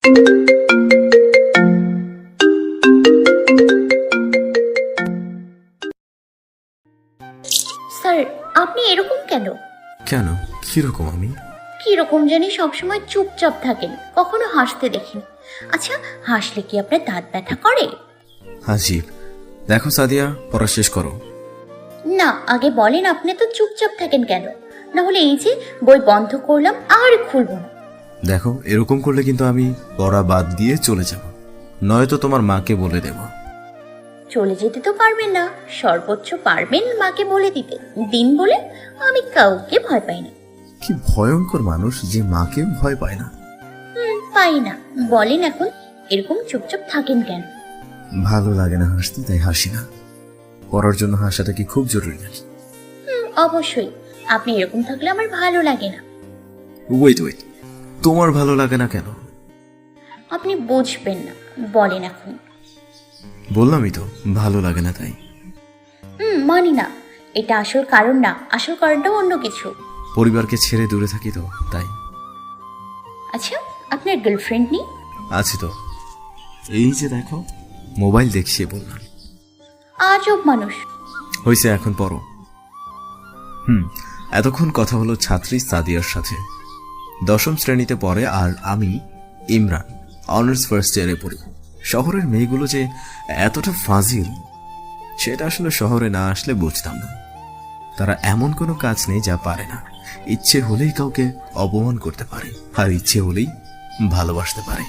Sir, আপনি এরকম কেন? কেন, কিরকম? আমি কিরকম জানি সবসময় চুপচাপ থাকেন, কখনো হাসতে দেখিনি। আচ্ছা, হাসলে কি আপনার দাঁত ব্যথা করে? হাজিব, দেখো সাদিয়া, পড়া শেষ করো। না, আগে বলেন আপনি তো চুপচাপ থাকেন কেন? না হলে এই যে বই বন্ধ করলাম আর খুলবো না। দেখো, এরকম করলে কিন্তু আমি পড়া বাদ দিয়ে চলে যাব, নয়তো তোমার মাকে বলে দেব। চলে যেতে তো পারবেন না, সর্বোচ্চ পারবেন মাকে বলে দিতে। দিন বলে আমি কাউকে ভয় পাই না। কি ভয়ঙ্কর মানুষ যে মাকে ভয় পায় না। পাই না। বলেন এখন এরকম চুপচাপ থাকেন কেন? ভালো লাগে না হাসতে, তাই হাসি না। পড়ার জন্য হাসাটা কি খুব জরুরি নাকি? অবশ্যই। আপনি এরকম থাকলে আমার ভালো লাগে না। ওয়েট ওয়েট, তোমার ভালো লাগে না কেন? আপনি বুঝবেন না। বলেন এখন। বললামই তো, ভালো লাগে না তাই। মানি না। এটা আসল কারণ না, আসল কারণটা অন্য কিছু। পরিবারকে ছেড়ে দূরে থাকি তো তাই। আচ্ছা, আপনার গার্লফ্রেন্ড নেই? আছে তো, এই যে দেখো, মোবাইল দেখছি বললাম। আজব মানুষ। হয়েছে, এখন পড়ো। এতক্ষণ কথা হলো ছাত্রী সাদিয়ার সাথে। 10ম শ্রেণীতে পড়ে, আর আমি ইমরান, অনার্স ফার্স্ট ইয়ারে পড়ি। শহরের মেয়েগুলো যে এতটা ফাজিল, সেটা আসলে শহরে না আসলে বুঝতাম না। তারা এমন কোনো কাজ নেই যা পারে না। ইচ্ছে হলেই কাউকে অপমান করতে পারে, আর ইচ্ছে হলেই ভালোবাসতে পারে।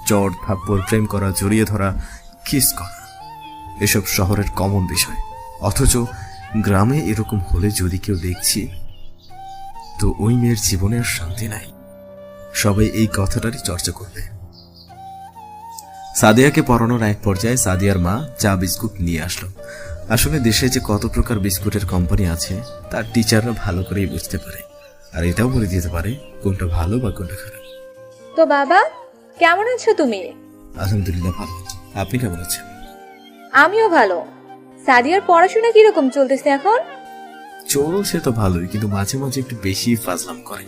চট থাপ্পড়, প্রেম করা, জড়িয়ে ধরা, কিস করা, এসব শহরের কমন বিষয়। অথচ গ্রামে এরকম হলে যদি কেউ দেখছি, তো ওই মেয়ের জীবনে আর শান্তি নাই। সবাই এই কথাটারই চর্চা করবে। সাদিয়াকে পড়ানোর এক পর্যায়ে সাদিয়ার মা চা বিস্কুট নিয়ে আসলো। আসলে দেশে যে কত প্রকার বিস্কুটের কোম্পানি আছে তার টিচাররা ভালো করেই বুঝতে পারে, আর এটাও বলে দিতে পারে কোনটা ভালো বা কোনটা খারাপ। তো বাবা, কেমন আছো তুমি? আলহামদুলিল্লাহ ভালো। আপনি কেমন আছেন? আমিও ভালো। সাদিয়ার পড়াশোনা কিরকম চলতেছে এখন? চলছে তো ভালোই, কিন্তু মাঝে মাঝে একটু বেশি ফাজলাম করে।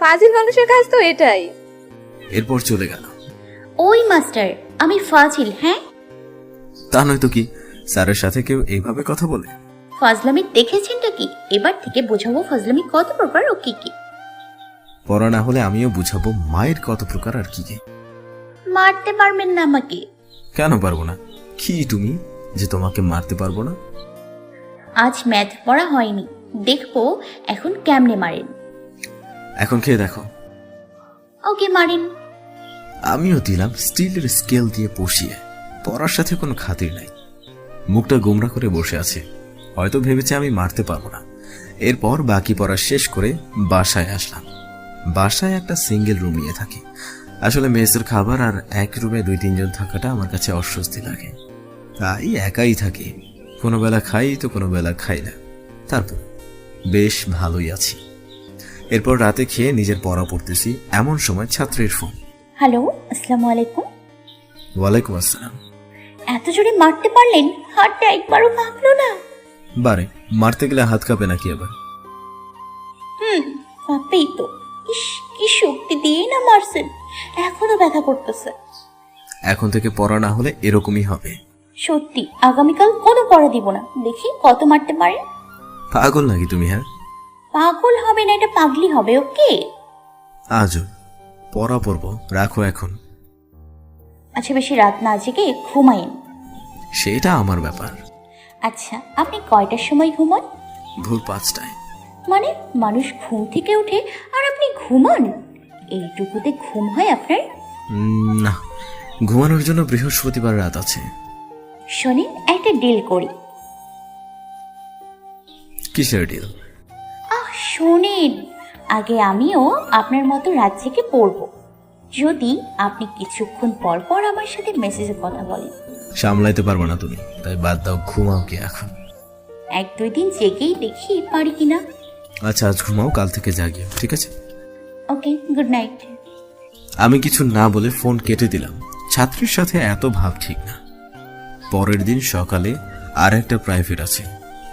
ফাজিল মানুষের কাজ তো এটাই। এরপর চলে গেল। ওই মাস্টার, আমি ফাজিল? হ্যাঁ, তা নয়তো কি, স্যারের সাথে কেউ এইভাবে কথা বলে? ফাজলামি দেখেছেনটা কি? এবার থেকে বোঝাবো ফাজলামি কত প্রকার ও কি কি। পড়া না হলে আমিও বুঝাবো মায়ের কত প্রকার আর কি কি। মারতে পারবেন না আমাকে? কেন পারবো না? কি তুমি যে তোমাকে মারতে পারবো না? আজ ম্যাথ পড়া হয়নি, দেখবো এখন কেমনে মারেন। এখন খেয়ে দেখো। ওকে, মারেন। আমিও দিলাম স্টিলের স্কেল দিয়ে বসিয়ে। পড়ার সাথে কোনো খাতির নাই। মুখটা গোমরা করে বসে আছে, হয়তো ভেবেছে আমি মারতে পারবো না। এরপর বাকি পড়া শেষ করে বাসায় আসলাম। বাসায় একটা সিঙ্গেল রুম নিয়ে থাকি। আসলে মেসের খাবার আর এক রুমে 2-3 জন থাকাটা আমার কাছে অস্বস্তি লাগে, তাই একাই থাকি। কোনো বেলা খাই তো কোনো বেলা খাই না, তারপর বেশ ভালোই আছি। এরপর রাতে খেয়ে নিজের পড়া পড়তেছি, এমন সময় ছাত্রীর ফোন। হ্যালো, আসসালামু আলাইকুম। ওয়ালাইকুম আসসালাম। এত জোরে মারতে পারলেন? হাতটা একবারও কাঁপলো না? বারে, মারতে গেলে হাত কাঁপে নাকি আবার? কাঁপেই তো। ইস, কি শক্তি দিয়ে না মারছেন, এখনো ব্যথা করতেছে। এখন থেকে পড়া না হলে এরকমই হবে। সত্যি, আগামীকাল কোনো পড়া দিব না, দেখি কত মারতে পারেন। পাগল নাকি তুমি? হ্যাঁ, পাগল হবে না, এটা পাগলি হবে। ওকে, আজও পড়া পড়বো, রাখো এখন। আচ্ছা, বেশি রাত না জেগে ঘুমাইন। সেটা আমার ব্যাপার। আচ্ছা, আপনি কয়টার সময় ঘুমান? ভোর 5টায়। মানে মানুষ ঘুম থেকে ওঠে আর আপনি ঘুমান? এইটুকুতে ঘুম হয় আপনার? না, ঘুমানোর জন্য বৃহস্পতিবার রাত আছে। শোনেন, একটা ডিল করি। কিসের ডিল? শোনেন, আগে আমিও আপনার মতো রাত জেগে পড়ব, যদি আপনি কিছুক্ষণ পর পর আমার সাথে মেসেজে কথা বলেন। সামলাইতে পারবো না তুমি, তাই বাদ দাও, ঘুমাও কি এখন। 1-2 দিন জেগেই দেখি পারি কিনা। আচ্ছা, আজ ঘুমাও, কাল থেকে জাগিও, ঠিক আছে? ওকে, গুড নাইট। আমি কিছু না বলে ফোন কেটে দিলাম। ছাত্রীর সাথে এত ভাব ঠিক না। পরের দিন সকালে আর একটা প্রাইভেট আছে,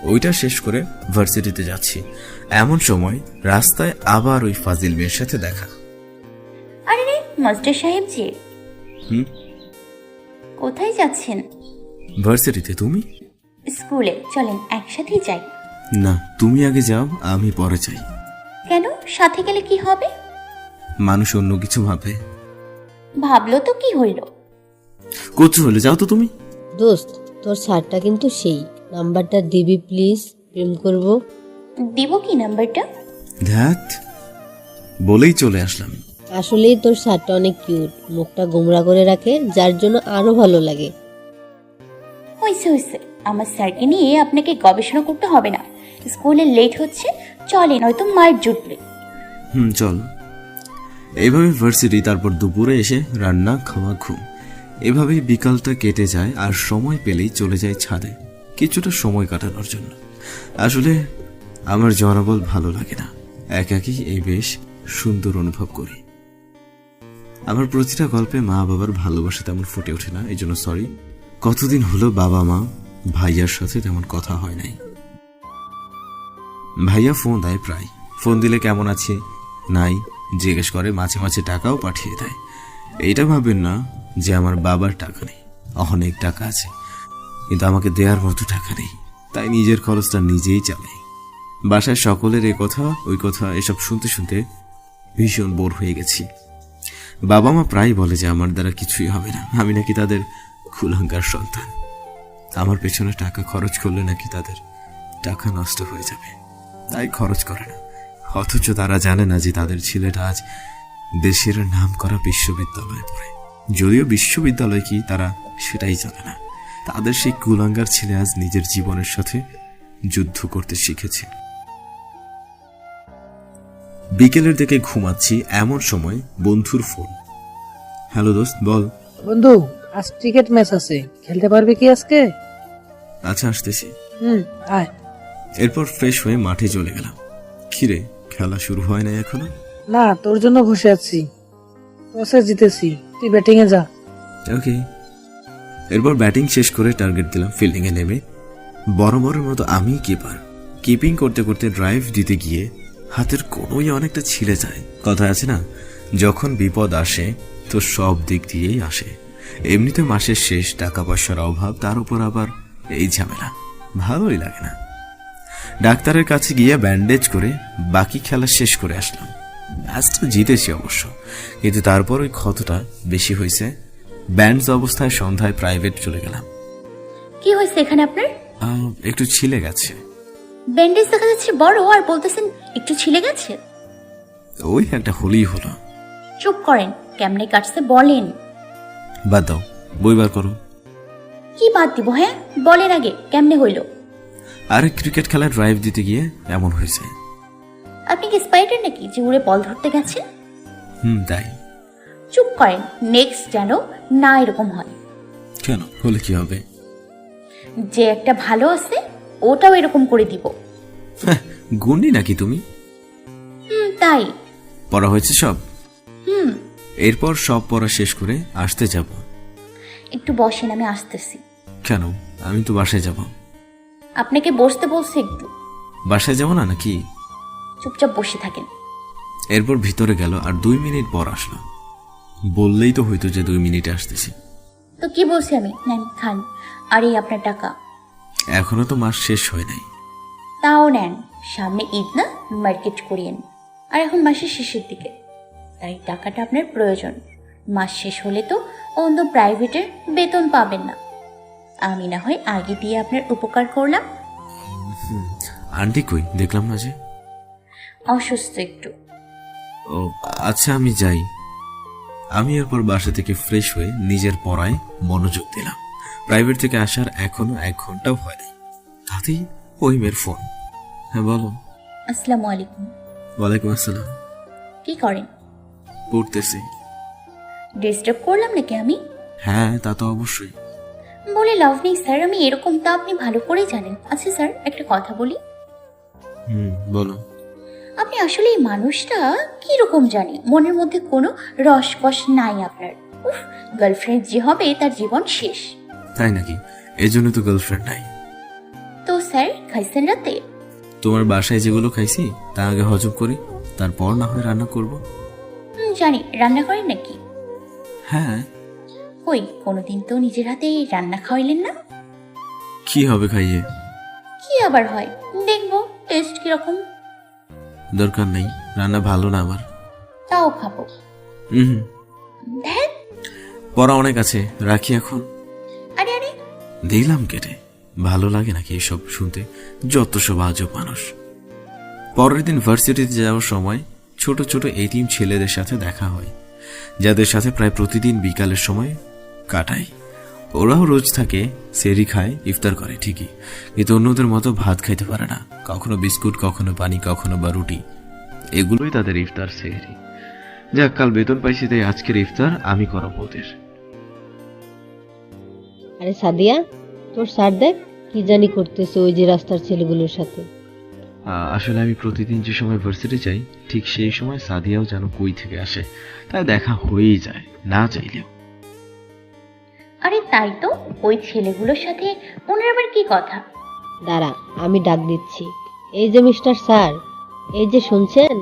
ওইটা শেষ করে ভার্সিটিতে যাচ্ছি। এমন সময় রাস্তায় আবার ওই ফাজিল মেয়ের সাথে দেখা। আরে রে মাস্টার সাহেব যে, হুম কোথায় যাচ্ছেন? ভার্সিটিতে। তুমি? স্কুলে। চলেন একসাথেই যাই। না, তুমি আগে যাও, আমি পরে যাই। কেন? সাথে গেলে কি হবে? মানুষ অন্য কিছু ভাবে। ভাবলো তো কি হইলো? কোচ হলে যাও তো তুমি। দোস্ত, তোর শার্টটা কিন্তু সেই, নাম্বারটা দিবি প্লিজ, প্রেম করব। দিব কি নাম্বারটা? ধ্যাত, বলেই চলে আসলাম। আসলেই তোর শার্টটা অনেক কিউট, মুখটা গোমরা করে রাখে, যার জন্য আরো ভালো লাগে। হয়েছে হয়েছে, আমার স্যারকে নিয়ে আপনাকে গবেষণা করতে হবে না। স্কুলে লেট হচ্ছে, চলে নয়তো মায়ের জুটবে। চল। এইভাবে ভার্সিটি, তারপর দুপুরে এসে রান্না, খাওয়া, ঘুম। এভাবেই বিকালটা কেটে যায় আর সময় পেলেই চলে যায় ছাদে কিছুটা সময় কাটানোর জন্য। আসলে আমার জনবল ভালো লাগে না, একাকী এই বেশ সুন্দর অনুভব করি। আমার প্রতিটা গল্পে মা বাবার ভালোবাসা তেমন ফুটে ওঠে না, এই জন্য সরি। কতদিন হলো বাবা মা ভাইয়ার সাথে তেমন কথা হয় নাই। ভাইয়া ফোন দেয় প্রায়, ফোন দিলে কেমন আছে নাই জিজ্ঞেস করে, মাঝে মাঝে টাকাও পাঠিয়ে দেয়। এইটা ভাবেন না যে আমার বাবার টাকা নেই, অনেক টাকা আছে, কিন্তু আমাকে দেওয়ার মতো টাকা নেই, তাই নিজের খরচটা নিজেই চালাই। বাসায় সকলের এ কথা ওই কথা এসব শুনতে শুনতে ভীষণ বোর হয়ে গেছি। বাবা মা প্রায় বলে যে আমার দ্বারা কিছুই হবে না, আমি নাকি তাদের কুলাঙ্গার সন্তান। আমার পেছনে টাকা খরচ করলে নাকি তাদের টাকা নষ্ট হয়ে যাবে, তাই খরচ করে না। অথচ তারা জানে না যে তাদের ছেলেটা আজ দেশের নাম করা বিশ্ববিদ্যালয়ে পড়ে। যদিও বিশ্ববিদ্যালয় কি তারা সেটাই জানে না। তাদের সেই কুলাঙ্গার ছেলে আজ নিজের জীবনের সাথে যুদ্ধ করতে শিখেছে। বিকেলের দিকে ঘুমাচ্ছি, এমন সময় বন্ধুর ফোন। হ্যালো দোস্ত, বল। বন্ধু, আজ ক্রিকেট ম্যাচ আছে, খেলতে পারবি কি আজকে? আচ্ছা, আসতেছি। আয়। এরপর ফ্রেশ হয়ে মাঠে চলে গেলাম। খিরে, খেলা শুরু হয় নাই এখনো? না, তোর জন্য বসে আছি। টসে জিতেছি, তুই ব্যাটিং এ যা। ওকে। এরপর ব্যাটিং শেষ করে টার্গেট দিলাম, ফিল্ডিং এ নেমে বরাবরের মতো আমি কিপার। কিপিং করতে করতে ড্রাইভ দিতে গিয়ে হাতের কোনোই অনেকটা ছিঁড়ে যায়। কথা আছে না, যখন বিপদ আসে তো সব দিক দিয়েই আসে। এমনিতে মাসের শেষ, টাকা পয়সার অভাব, তার উপর আবার এই ঝামেলা, ভালোই লাগে না। ডাক্তারের কাছে গিয়ে ব্যান্ডেজ করে বাকি খেলা শেষ করে আসলাম। ম্যাচটা জিতেছি অবশ্য, কিন্তু তারপর ওই ক্ষতটা বেশি হয়েছে। ব্যান্ডস অবস্থায় সন্ধ্যায় প্রাইভেট চলে গেলাম। কি হয়েছে এখানে আপনার? একটু ছিলে গেছে। ব্যান্ডেজ দেখা যাচ্ছে বড়, আর বলতেছেন একটু ছিলে গেছে। ওই একটা হলেই হলো। চুপ করেন, কেমনে কাটছে বলেন। বাদ দাও, বই বার করো। কি বাদ দিব? হ্যাঁ বলেন আগে, কেমনে হইল? আরে ক্রিকেট খেলা ড্রাইভ দিতে গিয়ে এমন হয়েছে। আপনি কি স্পাইডার নাকি যে উড়ে বল ধরতে গেছেন? তাই। চুপ করেন, নেক্সট যেন না এরকম হয়। কেন, হলে কি হবে? যে একটা ভালো আছে ওটাও এরকম করে দিব। গুন্ডি নাকি তুমি? তাই। পড়া হয়েছে সব? এরপর সব পড়া শেষ করে আসতে যাব। একটু বসেন, আমি আসতেছি। কেন, আমি তো বাসায় যাব। আপনাকে বসতে বলছি একটু। বাসায় যাব না নাকি? চুপচাপ বসে থাকেন। এরপর ভিতরে গেল আর 2 মিনিট পর আসলো। বললেই তো হয়তো যে 2 মিনিটে আসতেছি। তো কি বলছি আমি? নেন খান, আর এই আপনার টাকা। এখনো তো মাস শেষ হয় নাই। তাও নেন, সামনে ঈদ না, মার্কেট করিয়েন। আর এখন মাসের শেষের দিকে, তাই টাকাটা আপনার প্রয়োজন। মাস শেষ হলে তো অন্য প্রাইভেটের বেতন পাবেন না। আমি না হয় আগে দিয়ে আপনার উপকার করলাম। আন্টি কই, দেখলাম না যে। অসুস্থ একটু। ও আচ্ছা, আমি যাই। আমি এরপর বাসা থেকে ফ্রেশ হয়ে নিজের পড়ায় মনোযোগ দিলাম। প্রাইভেট থেকে আসার এখনো 1 ঘন্টাও হয়নি, তাতেই ওই মেয়ের ফোন। হ্যাঁ বলো। আসসালামু আলাইকুম। ওয়ালাইকুম আসসালাম। কি করেন? পড়তেছি। ডিস্টার্ব করলাম নাকি আমি? হ্যাঁ, তা তো অবশ্যই। বলে লাভ নেই স্যার, আমি এরকম তা আপনি ভালো করেই জানেন। আচ্ছা স্যার, একটা কথা বলি। বলো। আপনি আসলে এই মানুষটা কিরকম জানি, মনের মধ্যে কোনো রসকস নাই আপনার। উফ, গার্লফ্রেন্ড যে হবে তার জীবন শেষ। তাই নাকি? এই জন্য তো গার্লফ্রেন্ড নাই। তো স্যার, খাইছেন রাতে? তোমার বাসায় যেগুলো খাইছি তা আগে হজম করি, তারপর না হয় রান্না করব। জানি রান্না করেন নাকি? হ্যাঁ। কই কোনোদিন তো নিজের হাতে রান্না খাওয়াইলেন না। কি হবে খাইয়ে? কি আবার হয়, দেখবো টেস্ট কিরকম। দরকার নেই, রান্না ভালো না আমার। তাও খাবো। হুম, ধ্যান। পড়া অনেক আছে, রাখি এখন। আরে আরে, দিলাম কেটে। ভালো লাগে নাকি এসব শুনতে? যত সব আজব মানুষ। পরের দিন ভার্সিটিতে যাওয়ার সময় ছোট ছোট এটিএম ছেলেদের সাথে দেখা হয়, যাদের সাথে প্রায় প্রতিদিন বিকালের সময় কাটাই। ওরাও রোজ থাকে, সেরি খায়, ইফতার করে ঠিকই, কিন্তু অন্যদের মতো ভাত খাইতে পারে না। কখনো বিস্কুট, কখনো পানি, কখনো বা রুটি। এগুলোই তাদের ইফতার সেহরি। যাক, কাল বেতন পাইছি তাই আজকের ইফতার আমি করাবো ওদের। আরে সাদিয়া, তোর স্যার দেখ কি জানি করতেছে ওই যে রাস্তার ছেলেগুলোর সাথে। আসলে আমি প্রতিদিন যে সময় ভার্সিটি যাই ঠিক সেই সময় সাদিয়াও যেন কই থেকে আসে, তাই দেখা হয়েই যায় না চাইলেও। আরে তাই তো, ওই ছেলেগুলোর সাথে ওনার আবার কি কথা? দাঁড়া, আমি ডাক দিচ্ছি। এই যে মিস্টার স্যার, এই যে শুনছেন?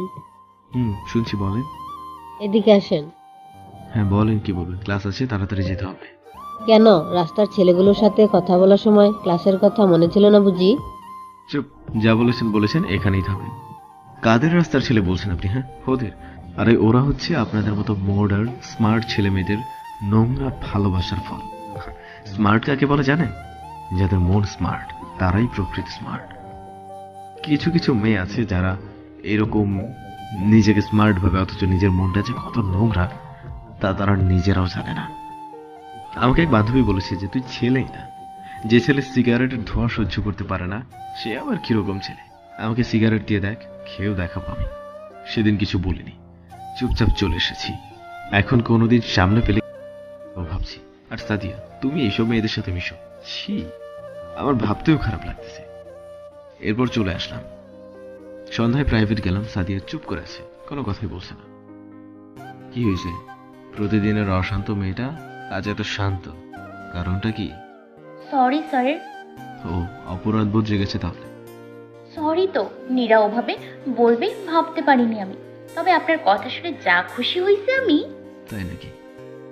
শুনছি, বলেন। এদিকে আসেন। হ্যাঁ বলেন, কি বলবেন? ক্লাস আছে, তাড়াতাড়ি যেতে হবে। কেন, রাস্তার ছেলেগুলোর সাথে কথা বলার সময় ক্লাসের কথা মনে ছিল না বুঝি? চুপ, যা বলেছেন বলেছেন, এখানেই থামেন। কাদের রাস্তার ছেলে বলছেন আপনি? হ্যাঁ, ওদের। আরে ওরা হচ্ছে আপনাদের মতো মডার্ন স্মার্ট ছেলে মেয়েদের নোংরা ভালোবাসার ফল। স্মার্ট কাকে বলে জানেন? যাদের মন স্মার্ট, তারাই প্রকৃত স্মার্ট। কিছু কিছু মেয়ে আছে যারা এরকম নিজেকে স্মার্ট ভাবে, অথচ নিজের মনটা যে কত নোংরা তা তারা নিজেরাও জানে না। আমাকে এক বান্ধবী বলেছে যে তুই ছেলেই না, যে ছেলে সিগারেটের ধোঁয়া সহ্য করতে পারে না সে আবার কিরকম ছেলে। আমাকে সিগারেট দিয়ে দেখ, খেয়েও দেখাবো আমি। সেদিন কিছু বলিনি, চুপচাপ চলে এসেছি। এখন কোনোদিন সামনে পেলে ভাবছি। আর সাদিয়া, তুমি এইসব মেয়েদের সাথে মিশো, ছি, আমার ভাবতেও খারাপ লাগতেছে। এরপর চলে আসলাম। সন্ধ্যায় প্রাইভেট গেলাম, সাদিয়া চুপ করে আছে, কোনো কথাই বলছে না। কি হয়েছে? প্রতিদিনের অশান্ত মেয়েটা আজ এত শান্ত, কারণটা কি? Sorry sir. ও, অপরাধ বোধ জেগেছে তাহলে। সরি তো, নীরা ওভাবে বলবে ভাবতে পারিনি আমি। তবে আপনার কথা শুনে যা খুশি হয়েছে আমি। তাই নাকি?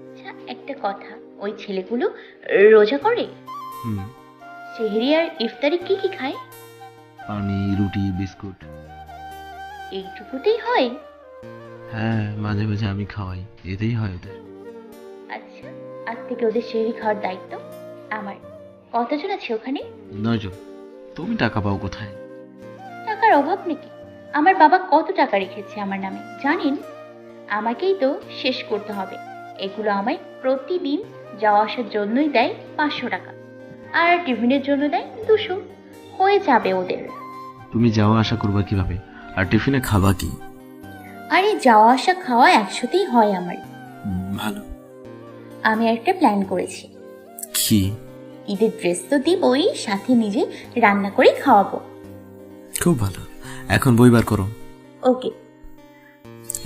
আচ্ছা একটা কথা, ওই ছেলেগুলো রোজা করে? হুম। সেহরি আর ইফতারি কি কি খায়? পানি, রুটি, বিস্কুট। এইটুকুতেই হয়? হ্যাঁ, মাঝে মাঝে আমি খাওয়াই, এতেই হয় ওদের। আচ্ছা, আজ থেকে ওদের সেহরি খাওয়ার দায়িত্ব আমার। কতজন আছে ওখানে? 9 জন। তুমি টাকা পাও কোথায়? টাকার অভাব নাকি? আমার বাবা কত টাকা রেখেছে আমার নামে জানেন? আমাকেই তো শেষ করতে হবে। এগুলো আমায় প্রতিদিন যাওয়া আসার জন্যই দেয় 500 টাকা, আর টিফিনের জন্য দেয় 200। হয়ে যাবে ওদের। তুমি যাওয়া আসা করবা কিভাবে, আর টিফিনে খাবা কি? আরে যাওয়া আসা খাওয়া একসাথেই হয় আমার। ভালো। আমি একটা প্ল্যান করেছি। কি? ঈদের ড্রেস তো দিবই, সাথে নিজে রান্না করে খাওয়াবো। খুব ভালো, এখন বই বার করো। ওকে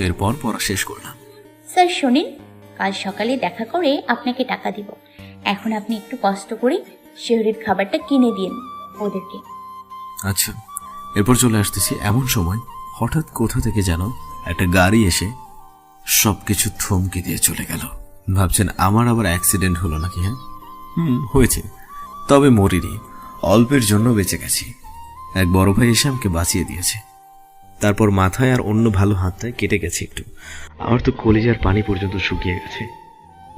এরপর পড়া শেষ করলাম। স্যার শোনেন, কাল সকালে দেখা করে আপনাকে টাকা দিব। এখন আপনি একটু কষ্ট করে শহরের খাবারটা কিনে দিন ওদেরকে। আচ্ছা। এরপর চলে আসতেছি, এমন সময় হঠাৎ কোথা থেকে যেন একটা গাড়ি এসে সবকিছু থমকে দিয়ে চলে গেল। ভাবছেন আমার আবার অ্যাক্সিডেন্ট হলো নাকি? হ্যাঁ, হয়েছে, তবে মরিনি, অল্পের জন্য বেঁচে গেছি। এক বড় ভাই এসে আমাকে বাঁচিয়ে দিয়েছে। তারপর মাথায় আর অন্য ভালো হাতটায় কেটে গেছে একটু। আমার তো কলিজার পানি পর্যন্ত শুকিয়ে গেছে।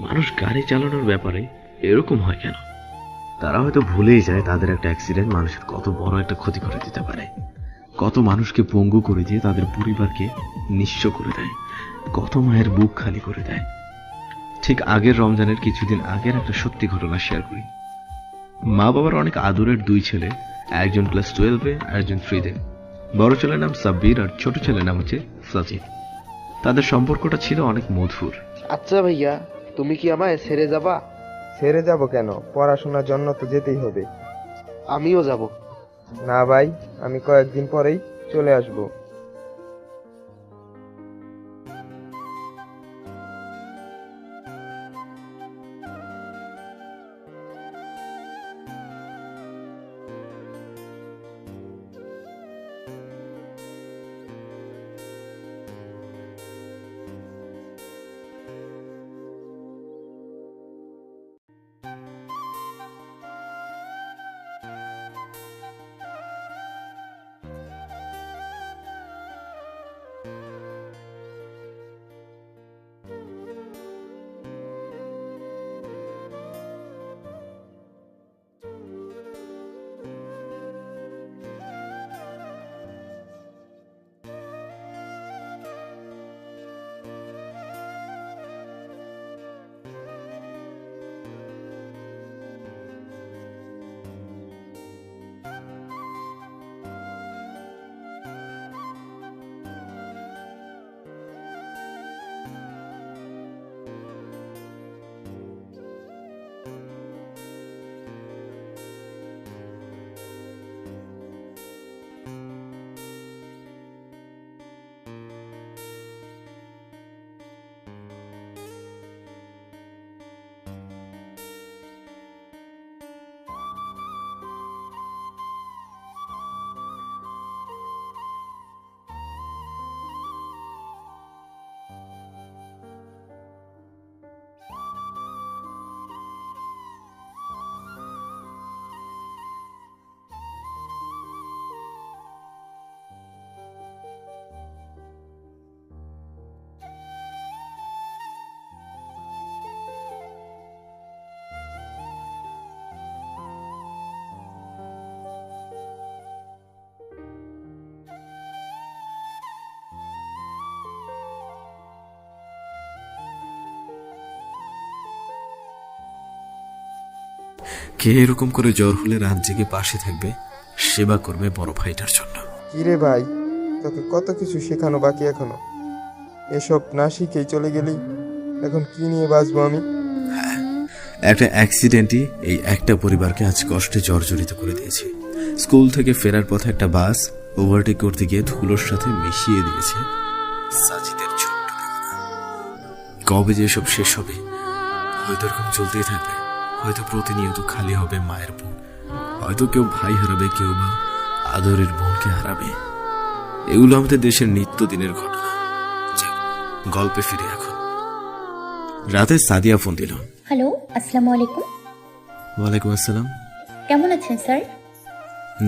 মানুষ গাড়ি চালানোর ব্যাপারে এরকম হয় কেন? তারা হয়তো ভুলেই যায় তাদের একটা অ্যাক্সিডেন্ট মানুষের কত বড় একটা ক্ষতি করে দিতে পারে, কত মানুষকে পঙ্গু করে দিয়ে তাদের পরিবারকে নিঃস্ব করে দেয়, কত মায়ের বুক খালি করে দেয়। ঠিক আগের রমজানের কিছুদিন আগের একটা সত্যি ঘটনা শেয়ার করি। মা বাবার অনেক আদরের 2 ছেলে, একজন ক্লাস 12-এ আর একজন 3-তে। বড় ছেলের নাম সাব্বির আর ছোট ছেলের নাম হচ্ছে সাজিদ। তাদের সম্পর্কটা ছিল অনেক মধুর। আচ্ছা ভাইয়া, তুমি কি আমায় ছেড়ে যাবা? ছেড়ে যাব কেন? পড়াশোনার জন্য তো যেতেই হবে। আমিও যাব। না ভাই, আমি কয়েকদিন পরেই চলে আসব। কে এরকম করে জ্বর হলে রাত জেগে পাশে থাকবে, সেবা করবে বড় ভাইটার জন্য। কিরে ভাই, তোকে কত কিছু শেখানো বাকি এখনো। এসব না শিখেই চলে গেলি, এখন কি নিয়ে বাঁচবো আমি? একটা অ্যাক্সিডেন্টই এই একটা পরিবারকে আজ কষ্টে জর্জরিত করে দিয়েছে। স্কুল থেকে ফেরার পথে একটা বাস ওভারটেক করতে গিয়ে ধুলোর সাথে মিশিয়ে দিয়েছে সাজিদের ছোট্ট দেহটা। কবে যে এসব শেষ হবে? হয়তো এরকম চলতেই থাকবে। হয়তো প্রতিনিয়ত খালি হবে মায়ের বুক, হয়তো কেউ ভাই হারাবে, কেউ বা আদরের বোনকে হারাবে। এগুলো আমাদের দেশের নিত্যদিনের ঘটনা। যাক, গল্পে ফিরে এখন। রাতে সাদিয়া ফোন দিল। হ্যালো, আসসালামু আলাইকুম। ওয়ালাইকুম আসসালাম। কেমন আছেন স্যার?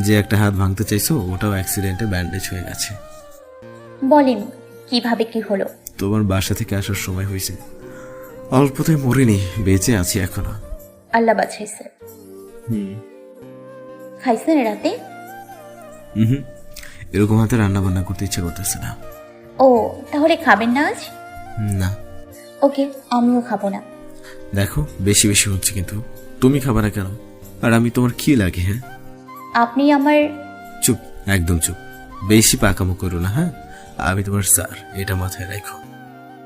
যে একটা হাত ভাঙতে চাইছো ওটাও অ্যাক্সিডেন্টে ব্যান্ডেজ হয়ে গেছে। বলেন কিভাবে কি হলো? তোমার বাসা থেকে আসার সময় হয়েছে। অল্পতে মরিনি, বেঁচে আছি এখনো। আল্লাহ বাঁচাইছে। খাইছেন রাতে? হুম, এরকম হাতে রান্না বান্না করতে ইচ্ছে করতেছে না। ও, তাহলে খাবেন না আজ? না। ওকে, আমিও খাবো না। দেখো বেশি বেশি হচ্ছে কিন্তু। তুমি খাবে না কেন? আর আমি তোমার কি লাগে? হ্যাঁ, আপনি আমার... চুপ, একদম চুপ। বেশি পাকামো করো না। হ্যাঁ, আমি তোমার স্যার, এটা মাথায় রাখো।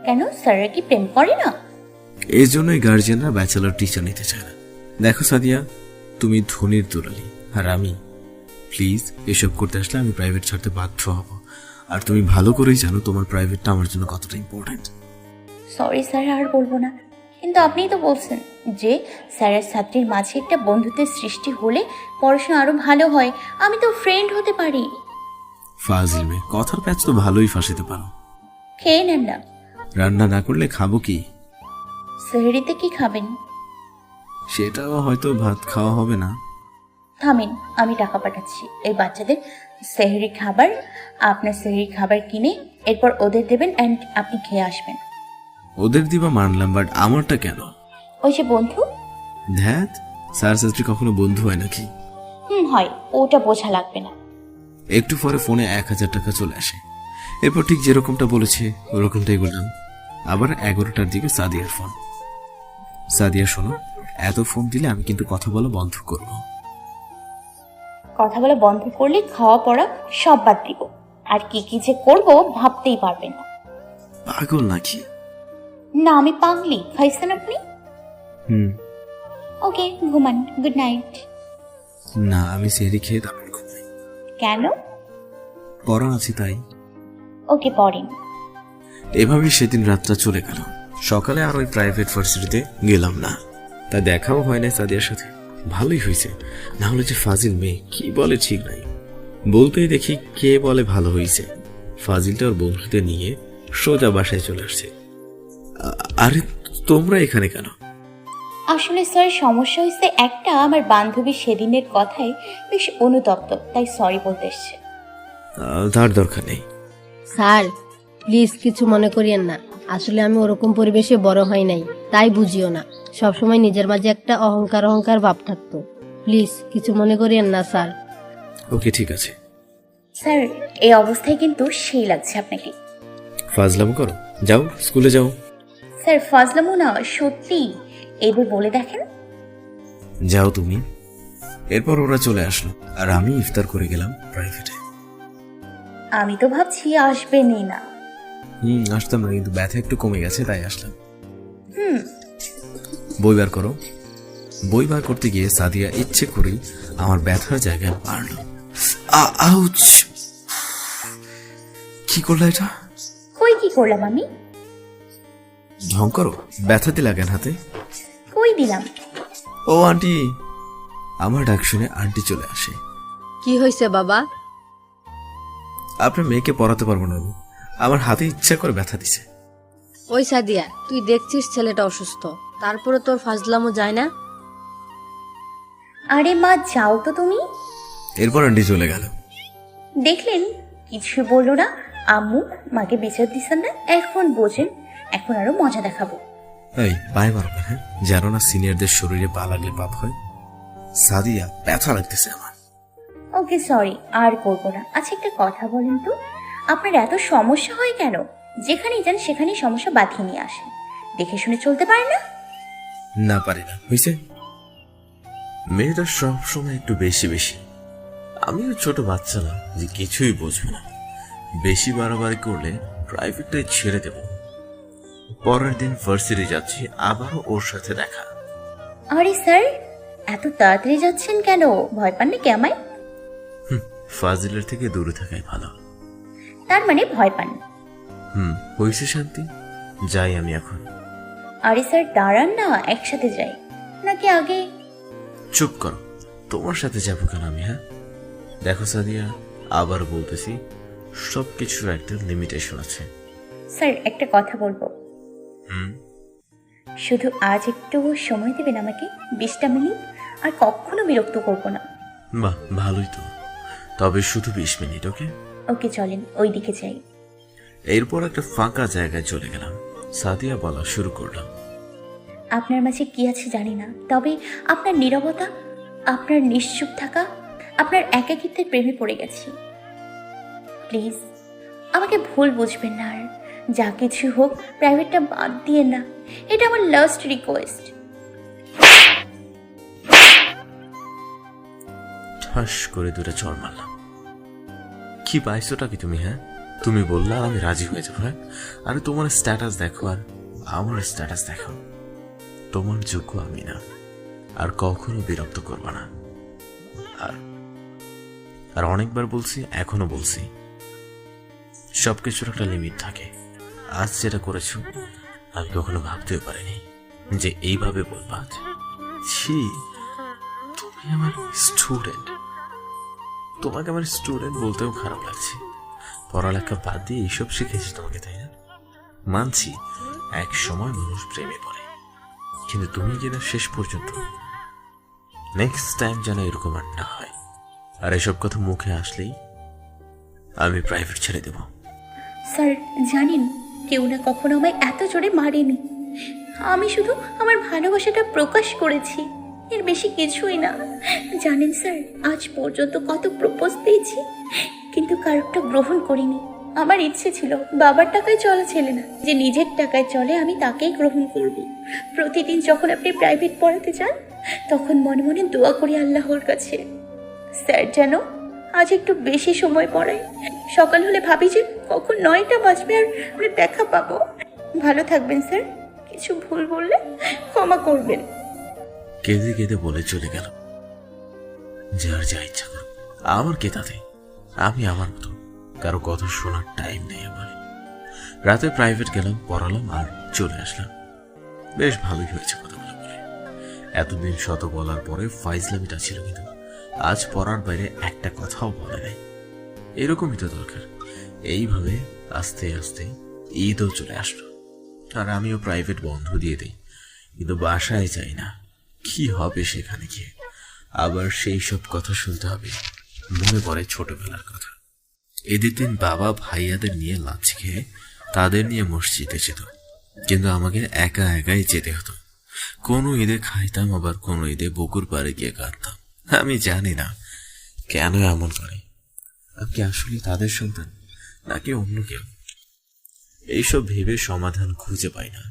কেন, স্যাররা কি প্রেম করে না? এই জন্যই গার্জিয়ানরা ব্যাচেলর টিচার নিতে চায় না। দেখো সাদিয়া, তুমি ধনির দুলালি, আর আমি প্লিজ এসব করতে আসলে আমি প্রাইভেট ছাড়তে বাধ্য হব। আর তুমি ভালো করেই জানো তোমার প্রাইভেটটা আমার জন্য কতটা ইম্পর্টেন্ট। সরি স্যার, আর বলবো না। কিন্তু আপনিই তো বলছেন যে স্যার আর ছাত্রীর মাঝে একটা বন্ধুত্বের সৃষ্টি হলে পড়াশোনা আরো ভালো হয়। আমি তো ফ্রেন্ড হতে পারি। ফাজিল মেয়ে, কথার প্যাচ তো ভালোই ফাঁসিতে পারো। খেয়ে নেন না। রান্না না করলে খাবো কি? সেহরিতে কি খাবেন? সেটাও হয়তো ভাত খাওয়া হবে না। থামেন, আমি টাকা পাঠাচ্ছি। এই বাচ্চাদের সেহরি খাবার, আপনার সেহরি খাবার কিনে এরপর ওদের দেবেন অ্যান্ড আপনি খেয়ে আসবেন। ওদের দিবা মানলাম, বাট আমারটা কেন? ওই যে বন্ধু। ধ্যাত, স্যার ছাত্রী কখনো বন্ধু হয় নাকি? হয়, ওটা বোঝা লাগবে না। একটু পরে ফোনে 1000 টাকা চলে আসে। এরপর ঠিক যেরকমটা বলেছে ওরকমটাই করলাম। আবার 11টার দিকে সাদিয়ার ফোন। সাদিয়া শোনো, এত ফোন দিলে আমি কিন্তু কথা বলা বন্ধ করব। কথা বলা বন্ধ করলে খাওয়া পড়া সব বাদ দিব। আর কি কি যে করব ভাবতেই পারবেন না। পাগল নাকি? না, আমি পাগলি। খাইছেন আপনি? ওকে, ঘুমান। Good night. না, আমি সেহরি খেয়ে তারপর ঘুমাই। কেন? পড়া আছে তাই। ওকে, পড়েন। এভাবেই সেদিন রাতটা চলে গেল। সকালে আর ওই প্রাইভেট ভার্সিটিতে গেলাম না। তা দেখাও হয় না সাদিয়ার সাথে। ভালোই হয়েছে, না হলে যে ফাজিল মেয়ে কি বলে ঠিক নাই। বলতেই দেখি কে বলে ভালো হয়েছে। ফাজিলটা ওর বন্ধুদের নিয়ে সোজা বাসায় চলে আসছে। আরে তোমরা এখানে কেন? আসলে স্যার, সমস্যা হয়েছে একটা, আমার বান্ধবী সেদিনের কথায় বেশ অনুতপ্ত, তাই সরি বলতে এসছে। তার দরকার নেই। স্যার প্লিজ কিছু মনে করিয়েন না, আসলে আমি ওরকম পরিবেশে বড় হয় নাই, তাই বুঝিও না। সবসময় নিজের মাঝে একটা অহংকার অহংকার ভাব থাকতো। প্লিজ কিছু মনে করিয়েন না স্যার। ওকে ঠিক আছে। স্যার, এই অবস্থায় কিন্তু সেই লাগছে আপনাকে। ফাজলামো করো, যাও স্কুলে যাও। স্যার, ফাজলামো না, সত্যি। এবার বলে দেখেন। যাও তুমি। এরপর ওরা চলে আসলো আর আমি ইফতার করে গেলাম প্রাইভেটে। আমি তো ভাবছি আসবেনই না। আসতাম না, কিন্তু ব্যথা একটু কমে গেছে তাই আসলাম। বই বার করো। বই বার করতে গিয়ে সাদিয়া ইচ্ছে করেই আমার ব্যথার জায়গায় মারল। আউচ! কি করলা এটা? কই কি করলাম আমি? ঢং করো, ব্যথা দিয়ে লাগেন হাতে। কই দিলাম? ও আন্টি! আমার ডাক শুনে আন্টি চলে আসে। কি হয়েছে বাবা? আপনার মেয়েকে পড়াতে পারবো না, আমার হাতে ইচ্ছা করে ব্যথা দিছে। ওই সাদিয়া, তুই দেখছিস ছেলেটা অসুস্থ, তারপরে তোর ফাজলামো যায় না? আরে মা, যাও তো তুমি। এরপর আন্টি চলে গেল। দেখলেন, কিছু বললো না। আম্মু মাকে বিচার দিচ্ছেন না, এখন বোঝেন। এখন আরো মজা দেখাবো। এই পায়ে মারবেন? হ্যাঁ, জানো না সিনিয়রদের শরীরে পা লাগলে পাপ হয়? সাদিয়া, ব্যথা লাগতেছে আমার। ওকে, সরি, আর করবো না। আচ্ছা, একটা কথা বলেন তো, আপনার এত সমস্যা হয় কেন? যেখানেই যান সেখানেই সমস্যা বাঁধিয়ে নিয়ে আসেন। দেখে শুনে চলতে পারে না? না পারি না, হয়েছে? মেয়েটা সবসময় একটু বেশি বেশি। আমিও ছোট বাচ্চা না যে কিছুই বুঝবো না। বেশি বাড়াবাড়ি করলে প্রাইভেটটাই ছেড়ে দেব। পরের দিন ভার্সিটি যাচ্ছি, আবারও ওর সাথে দেখা। আরে স্যার, এত তাড়াতাড়ি যাচ্ছেন কেন? ভয় পান নাকি আমায়? ফাজিলের থেকে দূরে থাকাই ভালো। তার মানে ভয় পান? হয়েছে শান্তি, যাই আমি এখন। আরে স্যার দাঁড়ান না, একসাথে যাই নাকি আগে? চুপ করো, তোমার সাথে যাবো কেন আমি? হ্যাঁ দেখো সাদিয়া, আবার বলতেছি, সবকিছুর একটা লিমিটেশন আছে। স্যার একটা কথা বলবো। হুম শুধু আজ একটু সময় দেবেন আমাকে, 20টা মিনিট, আর কখনো বিরক্ত করবো না। বাহ, ভালোই তো। তবে শুধু 20 মিনিট, ওকে? ওকে চলেন, ওই দিকে যাই। এরপর একটা ফাঁকা জায়গায় চলে গেলাম। সাদিয়া বলা শুরু করলাম। আপনার মাঝে কি আছে জানি না, তবে আপনার নীরবতা, আপনার নিশ্চুপ থাকা, আপনার একাকিত্বের প্রেমে পড়ে গেছি। প্লিজ আমাকে ভুল বুঝবেন না, আর যা কিছু হোক প্রাইভেটটা বাদ দিয়ে না, এটা আমার লাস্ট রিকোয়েস্ট। ঠাস করে দূরে চড় মারলাম। কি পাইছোটা কি তুমি? হ্যাঁ তুমি বললা আর আমি রাজি হয়ে যাবো। হ্যাঁ আরে তোমার স্ট্যাটাস দেখো আর আমার স্ট্যাটাস দেখো। তোমার যোগ্য আমি না, আর কখনো বিরক্ত করবা না। আর আর অনেকবার বলছি, এখনো বলছি, সবকিছুর একটা লিমিট থাকে। আজ যেটা করেছো আমি কখনো ভাবতেও পারিনি যে এইভাবে বলবা। ছি, তুমি আমার স্টুডেন্ট, তোমাকে আমার স্টুডেন্ট বলতেও খারাপ লাগছে। পড়ালেখা বাদ দিয়ে এইসব শিখেছি তোমাকে, তাই না? মানছি এক সময় মানুষ প্রেমে পড়ে, কিন্তু তুমি যেন শেষ পর্যন্ত। নেক্সট টাইম যেন এরকম আর না হয়। আর এসব কথা মুখে আসলেই আমি প্রাইভেট ছেড়ে দেব। স্যার জানেন, কেউ না কখনো আমায় এত জোরে মারেনি। আমি শুধু আমার ভালোবাসাটা প্রকাশ করেছি, এর বেশি কিছুই না। জানেন স্যার, আজ পর্যন্ত কত প্রপোজ পেয়েছি, কিন্তু কারোরটা গ্রহণ করিনি। আমার ইচ্ছে ছিল বাবার টাকায় চলা ছেলে না, যে নিজের টাকায় চলে আমি তাকেই গ্রহণ করব। প্রতিদিন যখন আপনি প্রাইভেট পড়াতে যান, তখন মনে মনে দোয়া করি আল্লাহর কাছে, স্যার যেন আজ একটু বেশি সময় পড়ায়। সকাল হলে ভাবি যে কখন 9টা বাজবে আর আমরা দেখা পাবো। ভালো থাকবেন স্যার, কিছু ভুল বললে ক্ষমা করবেন। কেঁদে কেঁদে বলে চলে গেল। যার যা ইচ্ছা করো, আমার কে তাতে? আমি আমার মতো, কারো কথা শোনার টাইম নেই আমার। রাতে প্রাইভেট গেলাম, পড়ালাম আর চলে আসলাম। বেশ ভালোই হয়েছে কথাগুলো বলে। এতদিন শত বলার পরে ফাইজলামিটা ছিল, কিন্তু আজ পড়ার বাইরে একটা কথাও বলে নাই। এরকমই তো দরকার। এইভাবে আস্তে আস্তে ঈদও চলে আসলো, আর আমিও প্রাইভেট বন্ধ দিয়ে দিই। কিন্তু বাসায় যাই না, কি হবে সেখানে গিয়ে? আবার সেই সব কথা শুনতে হবে। মনে পড়ে ছোটবেলার কথা। ঈদের দিন বাবা ভাইয়াদের নিয়ে লাঞ্চ খেয়ে তাদের নিয়ে মসজিদে যেত, কিন্তু আমাকে একা একাই যেতে হতো। কোনো ঈদে খাইতাম, আবার কোনো ঈদে পুকুর পাড়ে গিয়ে কাঁদতাম। আমি জানি না কেন এমন করে। আমি কি আসলে তাদের সন্তান, নাকি অন্য কেউ? এইসব ভেবে সমাধান খুঁজে পাই না।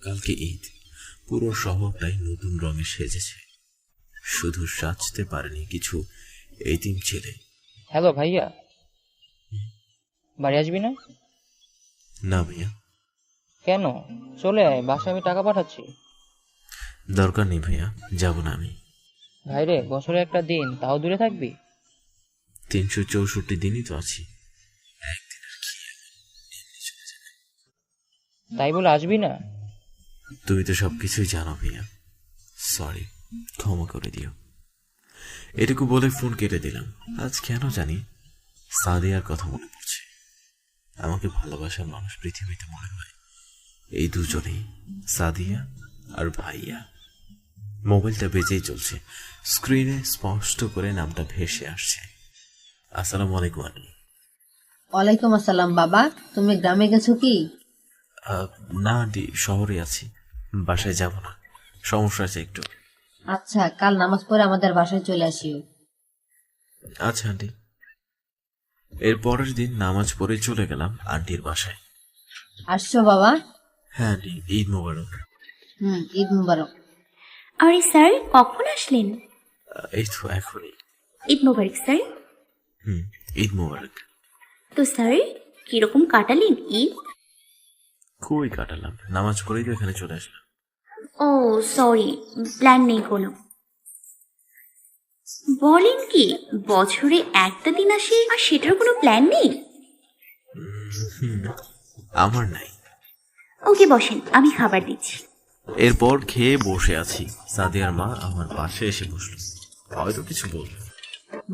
কালকে ঈদ, পুরো শহরটাই নতুন রঙে সেজেছে। শুধু সাজতে পারেনি কিছু এতিম ছেলে। হ্যালো ভাইয়া, বাড়ি আসবি না? না ভাইয়া। কেন? চলে আয়, বাসায় আমি টাকা পাঠাচ্ছি। দরকার নেই ভাইয়া, যাব না আমি। ভাইরে, বছরে একটা দিন, তাও দূরে থাকবি? 364 দিনই তো আছি, একদিন আর কি এমনি চলে যাবে। তাই বলে আসবি না? তুমি তো সবকিছুই জানো ভাইয়া, সরি, ক্ষমা করে দিও। এটুকু বলে ফোন কেটে দিলাম। আজ কেন জানি সাদিয়ার কথা মনে পড়ছে। আমাকে ভালোবাসার মানুষ পৃথিবীতে মনে হয় এই দুজনেই, সাদিয়া আর ভাইয়া। মোবাইলটা বেজেই চলছে, স্ক্রিনে স্পষ্ট করে নামটা ভেসে আসছে। আসসালামু আলাইকুম আন্টি। ওয়ালাইকুম আসসালাম। বাবা, তুমি গ্রামে গেছো কি? না আন্টি, শহরে আছি, বাসায় যাব না, সমস্যা আছে একটু। আচ্ছা, কাল নামাজ পড়ে আমাদের বাসায় চলে আসিও। আচ্ছা আন্টি। এর পরের দিন নামাজ পড়ে চলে গেলাম আন্টির বাসায়। আসছো বাবা? হ্যাঁ আন্টি, ঈদ মোবারক। ঈদ মুবারক। আরে স্যার, কখন আসলেন? এই তো এখনই। ঈদ মোবারক স্যার। হুম, ঈদ মোবারক। তো স্যার, কিরকম কাটালেন ঈদ? কই কাটালাম, নামাজ পড়েই তো এখানে চলে আসলাম। ও সরি, প্ল্যান নেই কোনো। বলেন কি, বছরে একটা দিন আসে আর সেটার কোনো প্ল্যান নেই? আমার নাই। ওকে বসেন, আমি খাবার দিচ্ছি। এরপর খেয়ে বসে আছি, সাদিয়ার মা আমার পাশে এসে বসলো, হয়তো কিছু বলবে।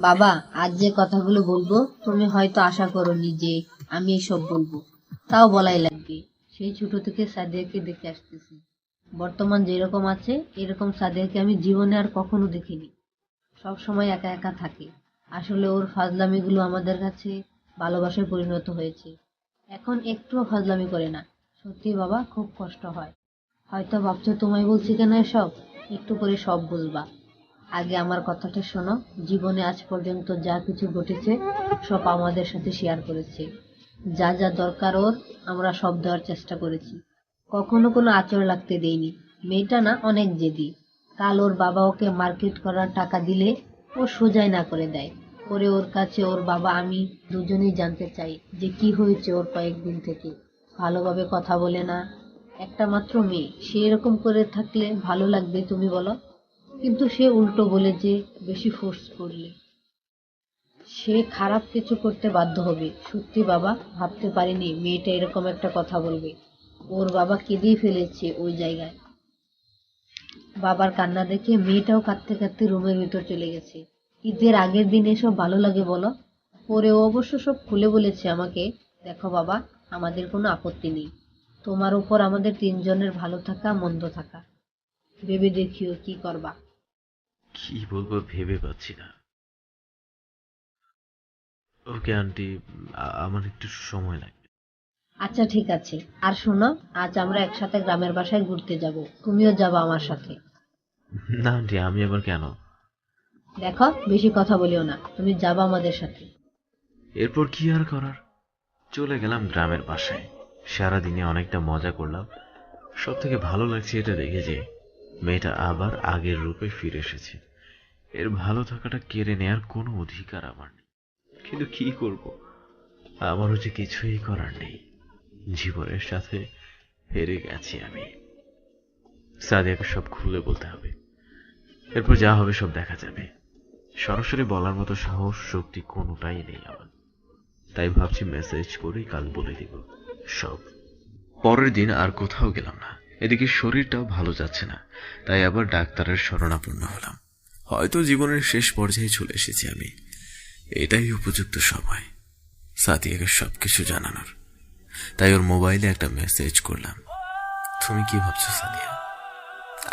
বাবা, আজ যে কথাগুলো বলবো তুমি হয়তো আশা করোনি যে আমি এসব বলবো, তাও বলাই লাগবে। সেই ছোট থেকে সাদিয়াকে দেখে আসতেছি, বর্তমান যেরকম আছে এরকম সাদিয়াকে আমি জীবনে আর কখনো দেখিনি। সব সময় একা একা থাকে। আসলে ওর ফাজলামিগুলো আমাদের কাছে ভালোবাসায় পরিণত হয়েছে। এখন একটুও ফাজলামি করে না। সত্যি বাবা, খুব কষ্ট হয়। হয়তো ভাবছো তোমায় বলছি কেন এসব, একটু করে সব বলবা। আগে আমার কথাটা শোনো। জীবনে আজ পর্যন্ত যা কিছু ঘটেছে সব আমাদের সাথে শেয়ার করেছে। যা যা দরকার ওর আমরা সব দেওয়ার চেষ্টা করেছি, কখনো কোনো আঁচড় লাগতে দেইনি। মেয়েটা না অনেক জেদি। কাল ওর বাবা ওকে মার্কেট করার টাকা দিলে ও সোজাই না করে দেয়। পরে ওর কাছে ওর বাবা আমি দুজনেই জানতে চাই যে কি হয়েছে ওর কয়েকদিন থেকে। ভালোভাবে কথা বলে না। একটা মাত্র মেয়ে, সে এরকম করে থাকলে ভালো লাগবে তুমি বলো? কিন্তু সে উল্টো বলে যে বেশি ফোর্স করলে সে খারাপ কিছু করতে বাধ্য হবে। সত্যি বাবা, ভাবতে পারিনি মেয়েটা এরকম একটা কথা বলবে। ওর বাবা কেঁদেই ফেলেছে ওই জায়গায়। বাবার কান্না দেখে মেয়েটাও কাঁদতে কাঁদতে রুমের ভিতর চলে গেছে। ঈদের আগের দিন এসব ভালো লাগে বলো? পরে ও অবশ্য সব খুলে বলেছে আমাকে। দেখো বাবা, আমাদের কোনো আপত্তি নেই। তোমার উপর আমাদের তিনজনের ভালো থাকা মন্দ থাকা। ভেবে দেখিও কি করবা। কি বলবো ভেবে পাচ্ছি না। ওকে আন্টি, আমার একটু সময় লাগবে। আচ্ছা ঠিক আছে। আর শোনো, আজ আমরা একসাথে গ্রামের বাসায় ঘুরতে যাব, তুমিও যাবা আমার সাথে। না আন্টি, আমি আবার কেন? দেখো, বেশি কথা বলিও না, তুমি যাবা আমাদের সাথে। এরপর কি আর করার, চলে গেলাম গ্রামের বাসায়। সারাদিনে অনেকটা মজা করলাম। সব থেকে ভালো লাগছে এটা দেখে যে মেয়েটা আবার আগের রূপে ফিরে এসেছে। এর ভালো থাকাটা কেড়ে নেয়ার কোনো অধিকার আমার নেই। কিন্তু কি করব, আমারও যে কিছুই করার নেই। জীবনের সাথে হেরে গেছি আমি। সাদিয়াকে সব খুলে বলতে হবে, এরপর যা হবে সব দেখা যাবে। সরাসরি বলার মতো সাহস শক্তি কোনোটাই নেই আমার। তাই ভাবছি মেসেজ করেই কাল বলে দিব সব। পরের দিন আর কোথাও গেলাম না। এদিকে শরীরটাও ভালো যাচ্ছে না, তাই আবার ডাক্তারের শরণাপন্ন হলাম। হয়তো জীবনের শেষ পর্যায়ে চলে এসেছি আমি। এটাই উপযুক্ত সময় সাদিয়াকে সবকিছু জানানোর। তাই ওর মোবাইলে একটা মেসেজ করলাম। তুমি কি ভাবছো সাদিয়া?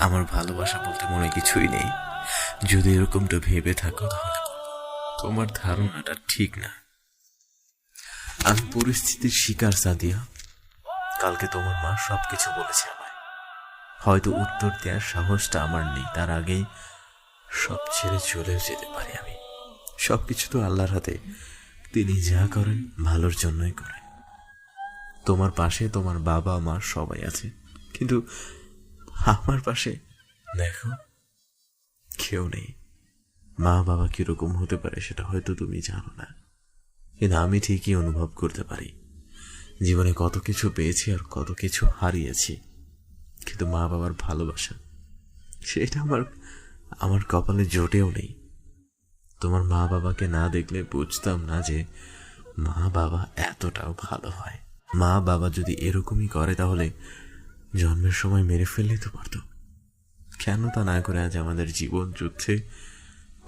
আমার ভালোবাসা বলতে মনে কিছুই নেই। যদি এরকমটা ভেবে থাকো তাহলে তোমার ধারণাটা ঠিক না। আমি পরিস্থিতির শিকার সাদিয়া। কালকে তোমার মা সবকিছু বলেছে আমায়। হয়তো উত্তর দেওয়ার সাহসটা আমার নেই, তার আগেই সব ছেড়ে চলে যেতে পারি আমি। সবকিছু তো আল্লাহর হাতে, তিনি যা করেন ভালোর জন্যই করেন। তোমার পাশে তোমার বাবা মা সবাই আছে, কিন্তু আমার পাশে দেখো কেউ নেই। মা বাবা কিরকম হতে পারে সেটা হয়তো তুমি জানো না, কিন্তু আমি ঠিকই অনুভব করতে পারি। জীবনে কত কিছু পেয়েছি আর কত কিছু হারিয়েছি, কিন্তু মা বাবার ভালোবাসা সেটা আমার আমার কপালে জোটেও নেই। তোমার মা বাবাকে না দেখলে বুঝতাম না যে মা বাবা এতটাও ভালো হয়। মা বাবা যদি এরকমই করে তাহলে জন্মের সময় মেরে ফেললেই তো পারত। কেন তা না করে আজ আমাদের জীবন যুদ্ধে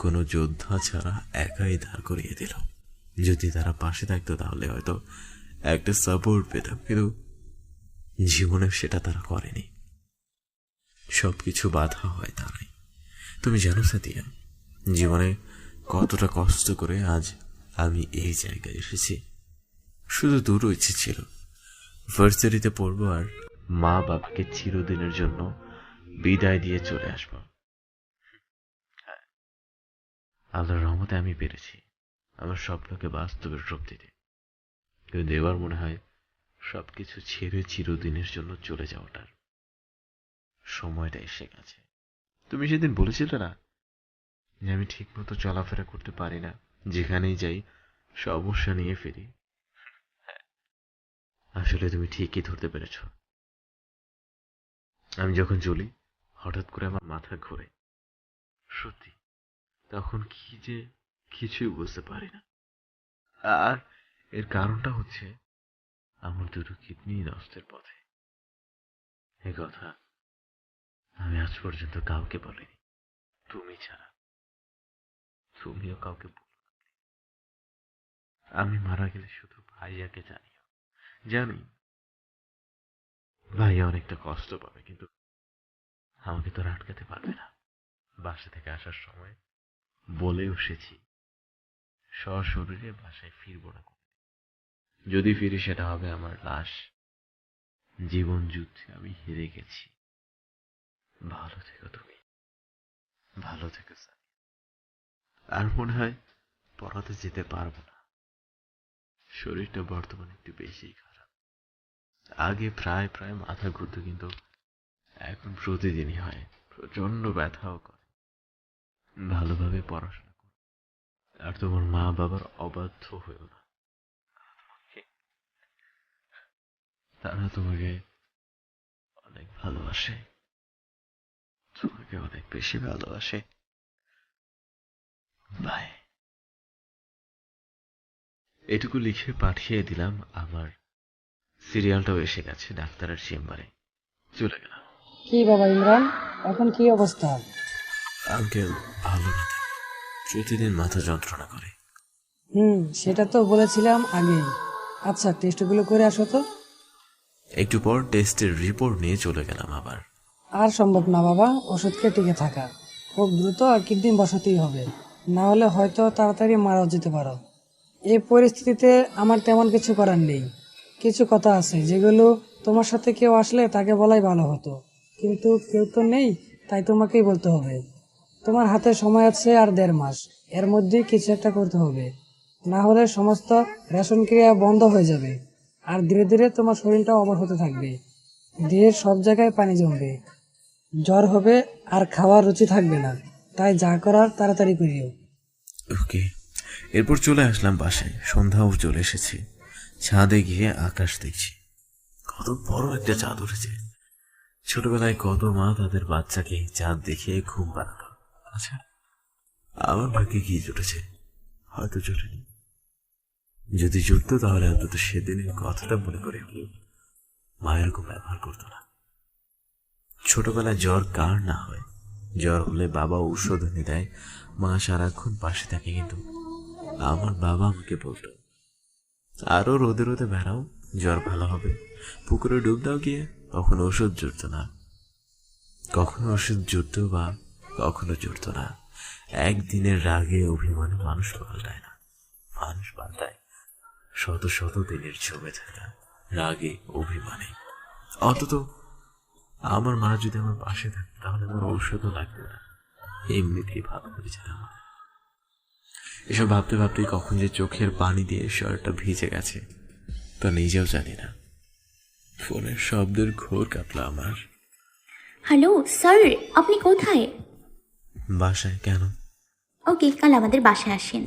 কোনো যোদ্ধা ছাড়া একাই দাঁড় করিয়ে দিল। যদি তারা পাশে থাকতো তাহলে হয়তো একটা সাপোর্ট পেতাম, কিন্তু জীবনে সেটা তারা করেনি। সবকিছু বাধা হয় তারাই। তুমি জানো সাদিয়া, জীবনে কতটা কষ্ট করে আজ আমি এই জায়গায় এসেছি। শুধু দুটো ইচ্ছে ছিল, ভার্সিটিতে পড়বো আর মা বাবাকে চিরদিনের জন্য বিদায় দিয়ে চলে আসবো। আল্লাহর রহমতে আমি পেরেছি আমার স্বপ্নকে বাস্তবের রূপ দিতে। কিন্তু এবার মনে হয় সবকিছু ছেড়ে চিরদিনের জন্য চলে যাওয়াটার সময়টা এসে গেছে। তুমি সেদিন বলেছিলে না যে আমি ঠিকমতো চলাফেরা করতে পারি না, যেখানেই যাই সমস্যা নিয়ে ফিরি। আসলে তুমি ঠিকই ধরতে পেরেছ। আমি যখন চলি হঠাৎ করে আমার মাথা ঘোরে, সত্যি তখন কি যে কিছুই বুঝতে পারি না। আর এর কারণটা হচ্ছে আমার দুটো কিডনি নষ্টের পথে। এ কথা আমি আজ পর্যন্ত কাউকে বলিনি, তুমি ছাড়া। তুমিও কাউকে বলো না। আমি মারা গেলে শুধু ভাইয়াকে জানিও। জানি ভাইয়া অনেকটা কষ্ট পাবে, কিন্তু আমাকে তো আর আটকাতে পারবে না। বাসা থেকে আসার সময় বলে এসেছি সশরীরে বাসায় ফিরবো না। যদি ফিরি সেটা হবে আমার লাশ। জীবন যুদ্ধে আমি হেরে গেছি। ভালো থেকো তুমি, ভালো থেকো স্যার। আর মনে হয় পড়াতে যেতে পারবো না, শরীরটা বর্তমানে একটু বেশি খারাপ। আগে প্রায় প্রায় মাথা ঘুরতো, কিন্তু এখন প্রতিদিনই হয়। প্রচন্ড ব্যথাও করে। ভালোভাবে পড়াশোনা করো, আর তোমার মা বাবার অবাধ্য হয়েও না। তারা তোমাকে অনেক ভালোবাসে, তোমাকে অনেক বেশি ভালোবাসে। বাই। এটুকু লিখে পাঠিয়ে দিলাম। আমার সিরিয়ালটাও এসে গেছে ডাক্তারের চেম্বারে। চলে গেলাম। কি বাবা ইমরান, এখন কি অবস্থা? আঙ্কেল ভালো না, প্রতিদিন মাথা যন্ত্রণা করে। সেটা তো বলেছিলাম আগেই। আচ্ছা, টেস্টগুলো করে আসো তো। একটু পর টেস্টের রিপোর্ট নিয়ে চলে গেলাম আবার। আর সম্ভব না বাবা, ওষুধকে টিকে থাকা খুব দ্রুত আর কিডনি বসাতেই হবে, না হলে হয়তো তাড়াতাড়ি মারাও যেতে পারো। এই পরিস্থিতিতে আমার তেমন কিছু করার নেই। কিছু কথা আছে যেগুলো তোমার সাথে কেউ আসলে তাকে বলাই ভালো হতো, কিন্তু কেউ তো নেই, তাই তোমাকেই বলতে হবে। তোমার হাতে সময় আছে আর 1.5 মাস, এর মধ্যেই কিছু একটা করতে হবে, না হলে সমস্ত রেশন ক্রিয়া বন্ধ হয়ে যাবে আর ধীরে ধীরে তোমার শরীরটা অবশ হতে থাকবে। দেহের সব জায়গায় পানি জমবে, জ্বর হবে আর খাওয়ার রুচি থাকবে না। তাই যা করার তাড়াতাড়ি করিও। ওকে। এরপর চলে আসলাম বাসায়। সন্ধ্যাও চলে এসেছে। ছাদে গিয়ে আকাশ দেখছি, কত বড় একটা চাঁদ উঠেছে। ছোটবেলায় কত মা তাদের বাচ্চাকে চাঁদ দেখিয়ে ঘুম পাড়াতো। আচ্ছা, আমার ভাগ্যে কি জুটেছে? হয়তো জুটেনি। যদি জুটতো তাহলে অন্তত সেদিনের কথাটা মনে করে হলেও মা এরকম ব্যবহার করতো না। ছোটবেলায় জ্বর কার না হয়? জ্বর হলে বাবা ঔষধ এনে দেয়, মা সারাক্ষণ পাশে থাকে, কিন্তু আমার বাবা আমাকে বলতো আরো রোদে রোদে বেড়াও, জ্বর ভালো হবে। পুকুরে ডুব দাও গিয়ে। কখনো ওষুধ জুটতো না, কখনো ওষুধ জুটতো বা কখনো জুটতো না। একদিনের রাগে অভিমানে মানুষ পাল্টায় না, মানুষ পাল্টায় শত শত দিনের জমে থাকা রাগে অভিমানে। অন্তত আমার মা যদি আমার পাশে থাকে তাহলে আমার ঔষধও লাগবে না, এমনিতেই ভালো হয়ে যায় আমার। এসব ভাবতে ভাবতেই কখন যে চোখের পানি দিয়ে শরীরটা ভিজে গেছে তা নিজেও জানি না। ফোনের শব্দের ঘোর কাটলো আমার। হ্যালো স্যার, আপনি কোথায়? বাসায়। কেন? ওকে, কাল আমাদের বাসায় আসেন।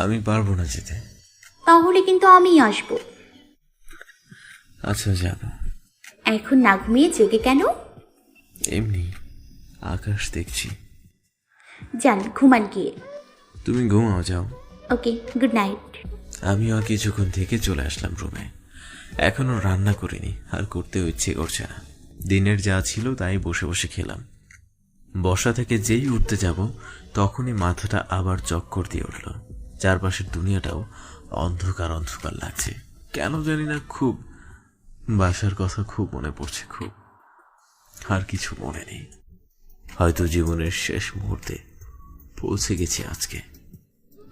আমি পারবো না যেতে। তাহলে কিন্তু আমিই আসবো। আচ্ছা যাবো। এখন না ঘুমিয়ে জেগে কেন? এমনি আকাশ দেখছি। যান ঘুমান গিয়ে। তুমি ঘুমাও, যাও। ওকে, গুড নাইট। আমিও কিছুক্ষণ থেকে চলে আসলাম রুমে। এখনো রান্না করিনি, আর করতেও ইচ্ছে করছে না। দিনের যা ছিল তাই বসে বসে খেলাম। বসা থেকে যেই উঠতে যাব তখনই মাথাটা আবার চক্কর দিয়ে উঠল। চারপাশের দুনিয়াটাও অন্ধকার অন্ধকার লাগছে। কেন জানি না, খুব বাসার কথা খুব মনে পড়ছে, খুব। আর কিছু মনে নেই। হয়তো জীবনের শেষ মুহূর্তে পৌঁছে গেছি আজকে।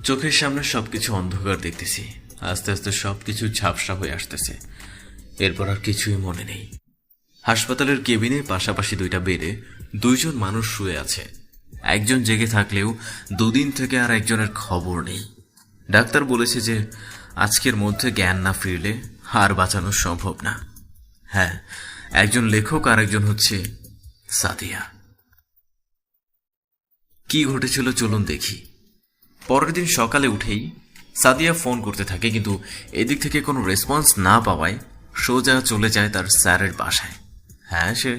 চোখের সামনে সবকিছু অন্ধকার দেখতেছি। আস্তে আস্তে সবকিছু ঝাপসা হয়ে আসতেছে। এরপর আর কিছুই মনে নেই। হাসপাতালের কেবিনে পাশাপাশি 2টা বেডে 2জন মানুষ শুয়ে আছে। একজন জেগে থাকলেও 2 দিন থেকে আর একজনের খবর নেই। ডাক্তার বলেছে যে আজকের মধ্যে জ্ঞান না ফিরলে আর বাঁচানো সম্ভব না। হ্যাঁ, একজন লেখক আর একজন হচ্ছে সাদিয়া। কি ঘটেছিল চলুন দেখি। পরের দিন সকালে উঠেই সাদিয়া ফোন করতে থাকে, কিন্তু এদিক থেকে কোনো রেসপন্স না পাওয়ায় সোজা চলে যায় তার স্যারের বাসায়। হ্যাঁ, সে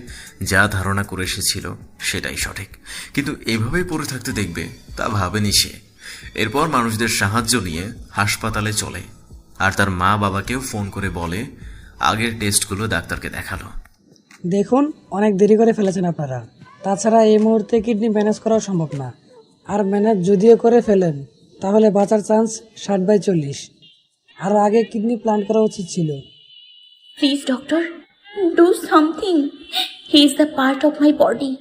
যা ধারণা করে এসেছিল সেটাই সঠিক, কিন্তু এভাবেই পড়ে থাকতে দেখবে তা ভাবেনি সে। এরপর মানুষদের সাহায্য নিয়ে হাসপাতালে চলে, আর তার মা বাবাকেও ফোন করে বলে আগের টেস্টগুলো ডাক্তারকে দেখালো। দেখুন, অনেক দেরি করে ফেলেছেন আপনারা। তাছাড়া এই মুহূর্তে কিডনি ম্যানেজ করাও সম্ভব না, আর ম্যানেজ যদিও করে ফেলেন তাহলে বাঁচার চান্স 60/40। আর আগে কিডনি প্লান্ট করা উচিত ছিল। Please, doctor, do something. He is the part of my body.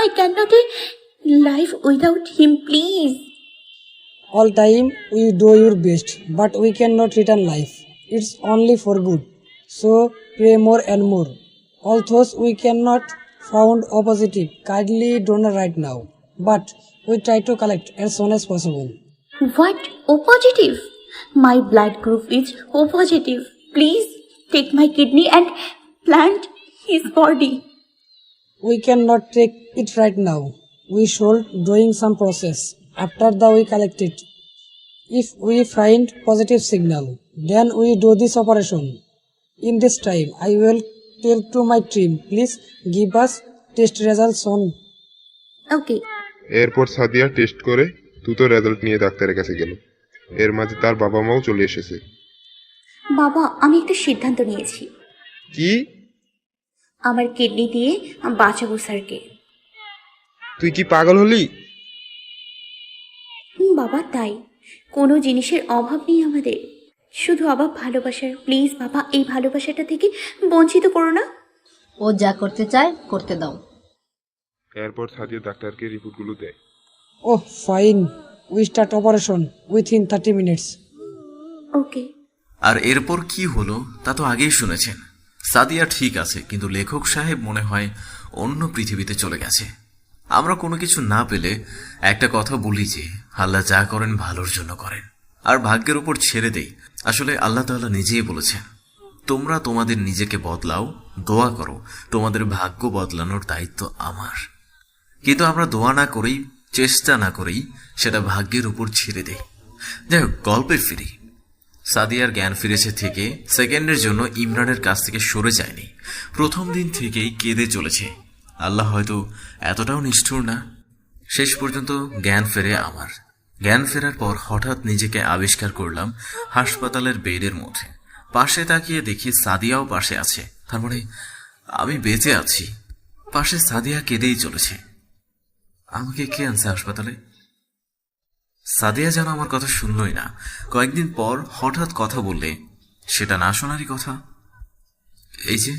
I cannot live without him, please. All time we do your best, but we cannot return life. It's only for good. So pray more and more. Although we cannot found O positive, kindly donor right now. But we try to collect as soon as possible. What? O positive? My blood group is O positive. Please take my kidney and plant his body. We cannot take it right now. We should doing some process. After that we collect it. If we find positive signal, then we do this operation. In this time, I will tell to my team, please give us test results soon. Okay. এরপর Sadia test করে দ্রুত result নিয়ে ডাক্তারের কাছে গেল। এর মাঝে তার বাবা মাও চলে এসেছে। বাবা, আমি একটা সিদ্ধান্ত নিয়েছি। কি? আমার কিডনি দিয়ে বাঁচাবো স্যারকে। তুই কি পাগল হলি? বাবা, তাই কোনো জিনিসের অভাব নেই আমাদের, শুধু অভাব ভালোবাসার। প্লিজ বাবা, এই ভালোবাসাটা থেকে বঞ্চিত করো না। ও যা করতে চায় করতে দাও। এরপর সাদিয়া ডাক্তারকে রিপোর্টগুলো দেয়। Oh, fine. We start operation within 30 minutes. ওকে। আর এরপর কি হলো তা তো আগেই শুনেছেন। সাদিয়া ঠিক আছে, কিন্তু লেখক সাহেব মনে হয় অন্য পৃথিবীতে চলে গেছে। আমরা কোনো কিছু না পেলে একটা কথা বলি যে আল্লাহ যা করেন ভালোর জন্য করেন, আর ভাগ্যের উপর ছেড়ে দেই। আসলে আল্লাহ তাআলা নিজেই বলেছেন, তোমরা তোমাদের নিজেকে বদলাও, দোয়া করো, তোমাদের ভাগ্য বদলানোর দায়িত্ব আমার। কিন্তু আমরা দোয়া না করেই, চেষ্টা না করেই সেটা ভাগ্যের উপর ছেড়ে দেই। যাই হোক, গল্পে ফিরি। সাদিয়ার জ্ঞান ফিরেছে থেকে সেকেন্ডের জন্য ইমরানের কাছ থেকে সরে যায়নি। প্রথম দিন থেকেই কেঁদে চলেছে। আল্লাহ হয়তো এতটাও নিষ্ঠুর না। শেষ পর্যন্ত জ্ঞান ফেরে আমার। জ্ঞান ফেরার পর হঠাৎ নিজেকে আবিষ্কার করলাম হাসপাতালের বেডের মধ্যে। পাশে তাকিয়ে দেখি সাদিয়াও পাশে আছে। তার মানে আমি বেঁচে আছি। পাশে সাদিয়া কেঁদেই চলেছে। আমাকে কে আনছে হাসপাতালে? সাদিয়া যেন আমার কথা শুনলই না। কয়েকদিন পর হঠাৎ কথা বললে সেটা না শোনারই কথা। এই যে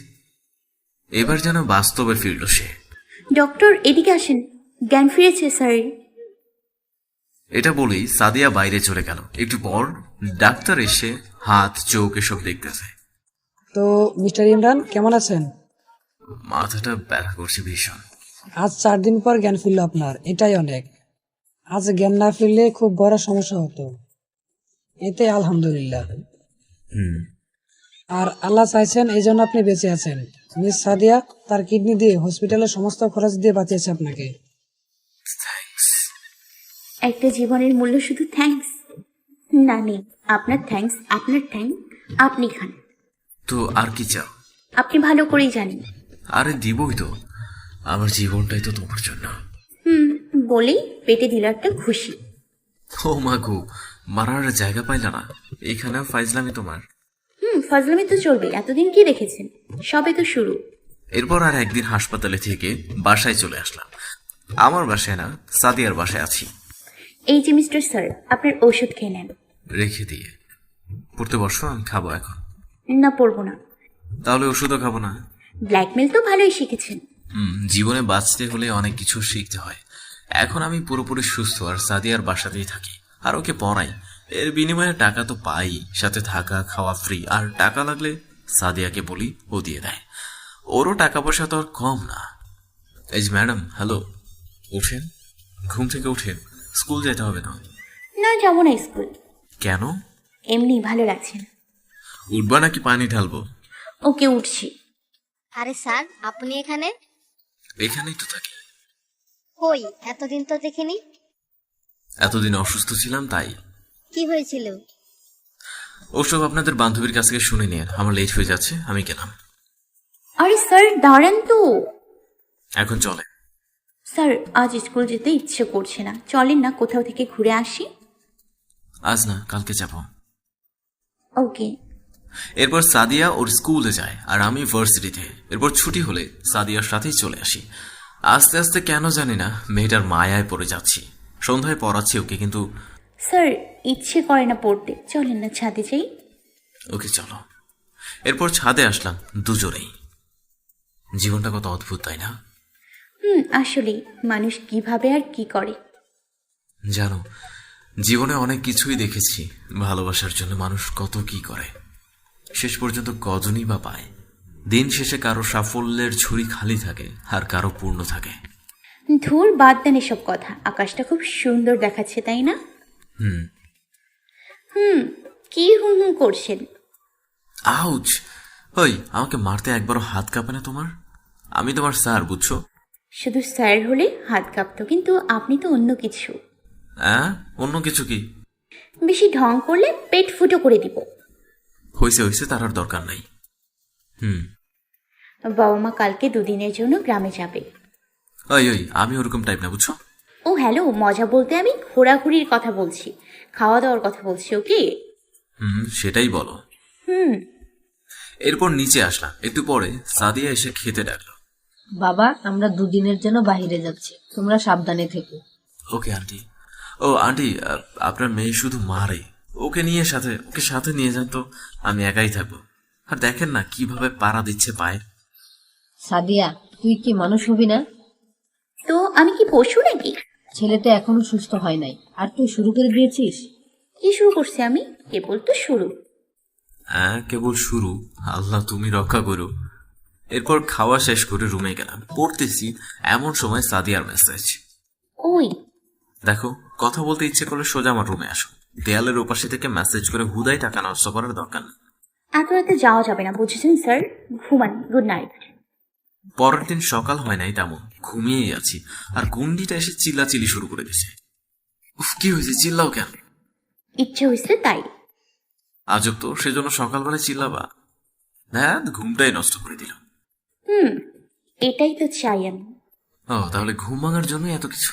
এবার যেন বাস্তবে ফিরল সে। ডক্টর, এদিকে আসেন, জ্ঞান ফিরেছে স্যার। এটা বলেই সাদিয়া বাইরে চলে গেল। একটু পর ডাক্তার এসে হাত, চোখ এসব দেখতেছে। তো মিস্টার ইমরান কেমন আছেন? মাথাটা ব্যথা করছে ভীষণ। আজ 4 দিন পর জ্ঞান ফিরল আপনার, এটাই অনেক। আজ জ্ঞান না ফিরলে খুব বড় সমস্যা হতো। এতে আলহামদুলিল্লাহ। আর আল্লাহ চাইছেন এই জন্য আপনি বেঁচে আছেন। মিস সাদিয়া তার কিডনি দিয়ে হসপিটালের সমস্ত খরচ দিয়ে বাঁচিয়েছে আপনাকে। একটা জীবনের মূল্য শুধু থ্যাঙ্কস না নেই। আপনার থ্যাঙ্কস, আপনার থ্যাঙ্ক আপনি খান। তো আর কি চাও? আপনি ভালো করেই জানেন। আরে দিবই তো, আমার জীবনটাই তো তোমার জন্য। বলেই পেটে দিল একটা খুশি। ও মা গো, মারার জায়গা পাইলা না। এখানেও ফাইজলামি তোমার। ফাজলামি তো চলবে, এতদিন কি দেখেছেন, সবে তো শুরু। এরপর আর একদিন হাসপাতালে থেকে বাসায় চলে আসলাম। আমার বাসায় না, সাদিয়ার বাসায় আছি। এই যে মিস্টার স্যার, আপনার ওষুধ খেয়ে নেন। রেখে দিয়ে পড়তে বসো, আমি খাবো এখন। না, পড়বো না। তাহলে ওষুধও খাবো না? ব্ল্যাকমেল তো ভালোই শিখেছেন। জীবনে বাঁচতে হলে অনেক কিছু শিখতে হয়। এখন আমি পুরোপুরি সুস্থ আর সাদিয়ার বাসাতেই থাকি, আর ওকে পড়াই। এর বিনিময়ে টাকা তো পাই, সাথে থাকা খাওয়া ফ্রি। আর টাকা লাগলে সাদিয়াকে বলি, ও দিয়ে দেয়। ওরও টাকা পয়সা তো আর কম না। এই যে ম্যাডাম, হ্যালো, ওঠেন, ঘুম থেকে উঠেন, স্কুল যেতে হবে না। না, যাবো না স্কুল। কেন? এমনি ভালো লাগছে না। উঠবা নাকি পানি ঢালবো? ওকে, উঠছি। আরে স্যার, আপনি এখানে? এখানেই তো থাকি। ও কই এতদিন তো দেখিনি। এতদিন অসুস্থ ছিলাম তাই। কি হয়েছিল? ওসব আপনাদের বান্ধবীর কাছ থেকে শুনে নিয়ে আমার লেট হয়ে যাচ্ছে, আমি গেলাম। আরে স্যার দাঁড়ান তো। এখন চলে। স্যার আজ স্কুল যেতে ইচ্ছে করছে না, চলেন না কোথাও থেকে ঘুরে আসি। আজ না, কালকে যাব। ওকে। এরপর সাদিয়া ওর স্কুলে যায় আর আমি ভার্সিটিতে। এরপর ছুটি হলে সাদিয়ার সাথেই চলে আসি। আস্তে আস্তে কেন জানি না মেয়েটার মায়ায় পড়ে যাচ্ছি। সন্ধ্যায় পড়াচ্ছি ওকে, কিন্তু স্যার ইচ্ছে করে না পড়তে, চলেন না ছাদে যাই। ওকে চলো। এরপর ছাদে আসলাম দুজনেই। জীবনটা কত অদ্ভুত, তাই না? আসলে মানুষ কিভাবে আর কি করে। জানো, জীবনে অনেক কিছুই দেখেছি। ভালোবাসার জন্য মানুষ কত কি করে, শেষ পর্যন্ত কজনই বা পায়। দিন শেষে কারো সাফল্যের ঝুড়ি খালি থাকে আর কারো পূর্ণ থাকে। ধুর বাদ দেন এসব কথা, আকাশটা খুব সুন্দর দেখাচ্ছে তাই না? কি হুম হুম করছেন? আউচ! ওই আমাকে মারতে একবারও হাত কাঁপে না তোমার? আমি তোমার স্যার, বুঝছো? শুধু স্যার হলে হাত কাঁপতো, কিন্তু আপনি তো অন্য কিছু। হ্যাঁ, অন্য কিছু কি? বেশি ঢং করলে পেট ফুটো করে দিব। হয়েছে হয়েছে, তার আর দরকার নাই। বাবা মা কালকে দুদিনের জন্য গ্রামে যাবে। ওই ওই আমি ওরকম টাইপ না, বুঝছো? ও হ্যালো, মজা বলতে আমি ঘোরাঘুরির কথা বলছি, খাওয়া দাওয়ার কথা বলছি। ওকে। সেটাই বলো। এরপর নিচে আসলাম। একটু পরে সাদিয়া এসে খেতে ডাকলো। বাবা, আমরা দুদিনের জন্য বাইরে যাচ্ছি, তোমরা সাবধানে থেকো। Okay aunty. ও আন্টি, আপনার মেয়ে শুধু মারে, ওকে সাথে নিয়ে যান তো, আমি একাই থাকবো। আর দেখেন না কিভাবে পাড়া দিচ্ছে পায়ে। সাদিয়া, তুই কি মানুষ হবি না? তো আমি কি পশু নাকি? ছেলে তো এখনো সুস্থ হয় নাই, আর তুই শুরু করে দিয়েছিস। কি শুরু করছি আমি? কেবল তো শুরু। হ্যাঁ, কেবল শুরু। আল্লাহ তুমি রক্ষা করো। এরপর খাওয়া শেষ করে রুমে গেলাম। পড়তেছি, এমন সময় সাদিয়ার মেসেজ। ওই দেখো, কথা বলতে ইচ্ছে করলে সোজা আমার রুমে আসো। দেয়ালের ওপাশে থেকে মেসেজ করে হুদাই টাকা নষ্ট করার দরকার নেই। এত রাতে যাওয়া যাবে না, বুঝেছেন স্যার? ঘুমান, গুড নাইট। পরের দিন সকাল হয় নাই তেমন, ঘুমিয়েই আছি, আর গুন্ডিটা এসে চিল্লাচিল্লি শুরু করে দিছে। উফ, কি হয়েছে, চিল্লাও কেন? ইচ্ছে হয়েছে তাই। আজব তো, সেজন্য সকালবেলায় চিল্লাবা? হ্যাঁ, ঘুমটাই নষ্ট করে দিল। এটাই তো চাই আমি। ও, তাহলে ঘুম ভাঙার জন্য এত কিছু।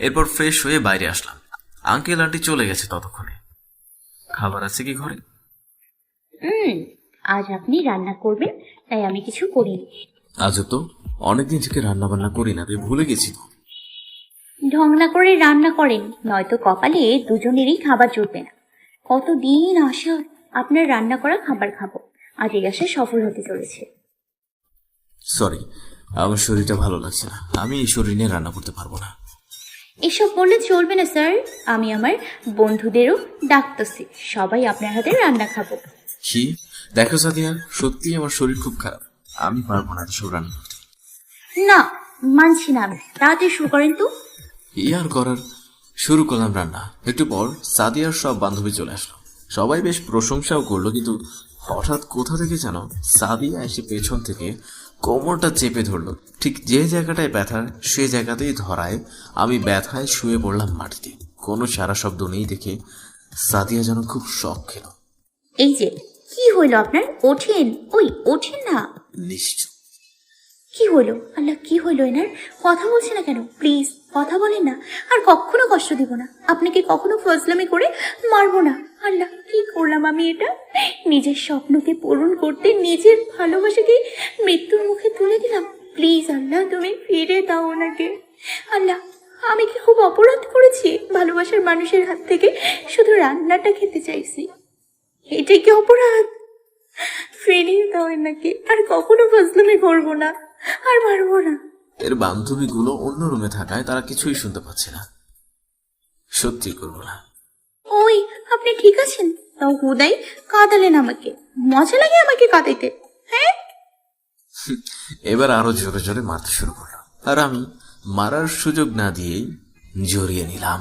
এরপর ফ্রেশ হয়ে বাইরে আসলাম। আঙ্কেল আন্টি চলে গেছে ততক্ষণে। খাবার আছে কি ঘরে? আজ আপনি রান্না করবেন, তাই আমি কিছু করিনি। আজব তো, অনেকদিন থেকে রান্না বান্না করি না, তুই ভুলে গেছি তো। ঢং না করে রান্না করেন, নয়তো কপালে দুজনেরই খাবার জুটবে না। কতদিন আশা আপনার রান্না করা খাবার খাবো, আজ এই আশা সফল হতে চলেছে। সরি, আমার শরীরটা ভালো লাগছে না, আমি এই শরীর নিয়ে রান্না করতে পারবো না। এসব বললে চলবে না স্যার, আমি আমার বন্ধুদেরও ডাকতেছি, সবাই আপনার হাতে রান্না খাবো। কি? দেখো সাদিয়া, সত্যি আমার শরীর খুব খারাপ, আমি পারবো না এসব রান্না করতে। না, মানছি না আমি। তাড়াতাড়ি শুরু করেন তো। ইয়ার করার। শুরু করলাম রান্না। একটু পর সাদিয়ার সব বান্ধবী চলে আসলো। সবাই বেশ প্রশংসাও করলো, কিন্তু হঠাৎ কোথা থেকে যেন সাদিয়া এসে পেছন থেকে কোমরটা চেপে ধরলো। ঠিক যে জায়গাটায় ব্যথা, সে জায়গাতেই ধরায় আমি ব্যথায় শুয়ে পড়লাম মাটিতে। কোনো সারা শব্দ নেই দেখে সাদিয়া যেন খুব শখ খেল। এই যে, কি হইলো আপনার? ওঠেন, ওই ওঠেন না। নিশ্চয়। কি হলো? আল্লাহ, কি হইলো এনার? কথা বলছে না কেন? প্লিজ কথা বলেন না, আর কখনো কষ্ট দিব না আপনাকে, কখনো ফজলামি করে মারবো না। আল্লাহ, কি করলাম আমি এটা? নিজের স্বপ্নকে পূরণ করতে নিজের ভালোবাসাকে মৃত্যুর মুখে তুলে দিলাম। প্লিজ আল্লাহ, তুমি ফিরে দাও ওনাকে। আল্লাহ, আমি কি খুব অপরাধ করেছি? ভালোবাসার মানুষের হাত থেকে শুধু রান্নাটা খেতে চাইছি, এটা কি অপরাধ? ফিরিয়ে দাও এনাকে, আর কখনো ফজলামি করবো না, আর মারবো না। এর বান্ধবীগুলো অন্য রুমে থাকায় তারা কিছুই শুনতে পাচ্ছে না। সত্যি করবো না। ওই, আপনি ঠিক আছেন? তাও হুদাই কাঁদালেন আমাকে, মজা লাগে আমাকে কাঁদাইতে? হ্যাঁ, এবার আরো জোরে জোরে মারতে শুরু করলো, আর আমি মারার সুযোগ না দিয়েই জড়িয়ে নিলাম।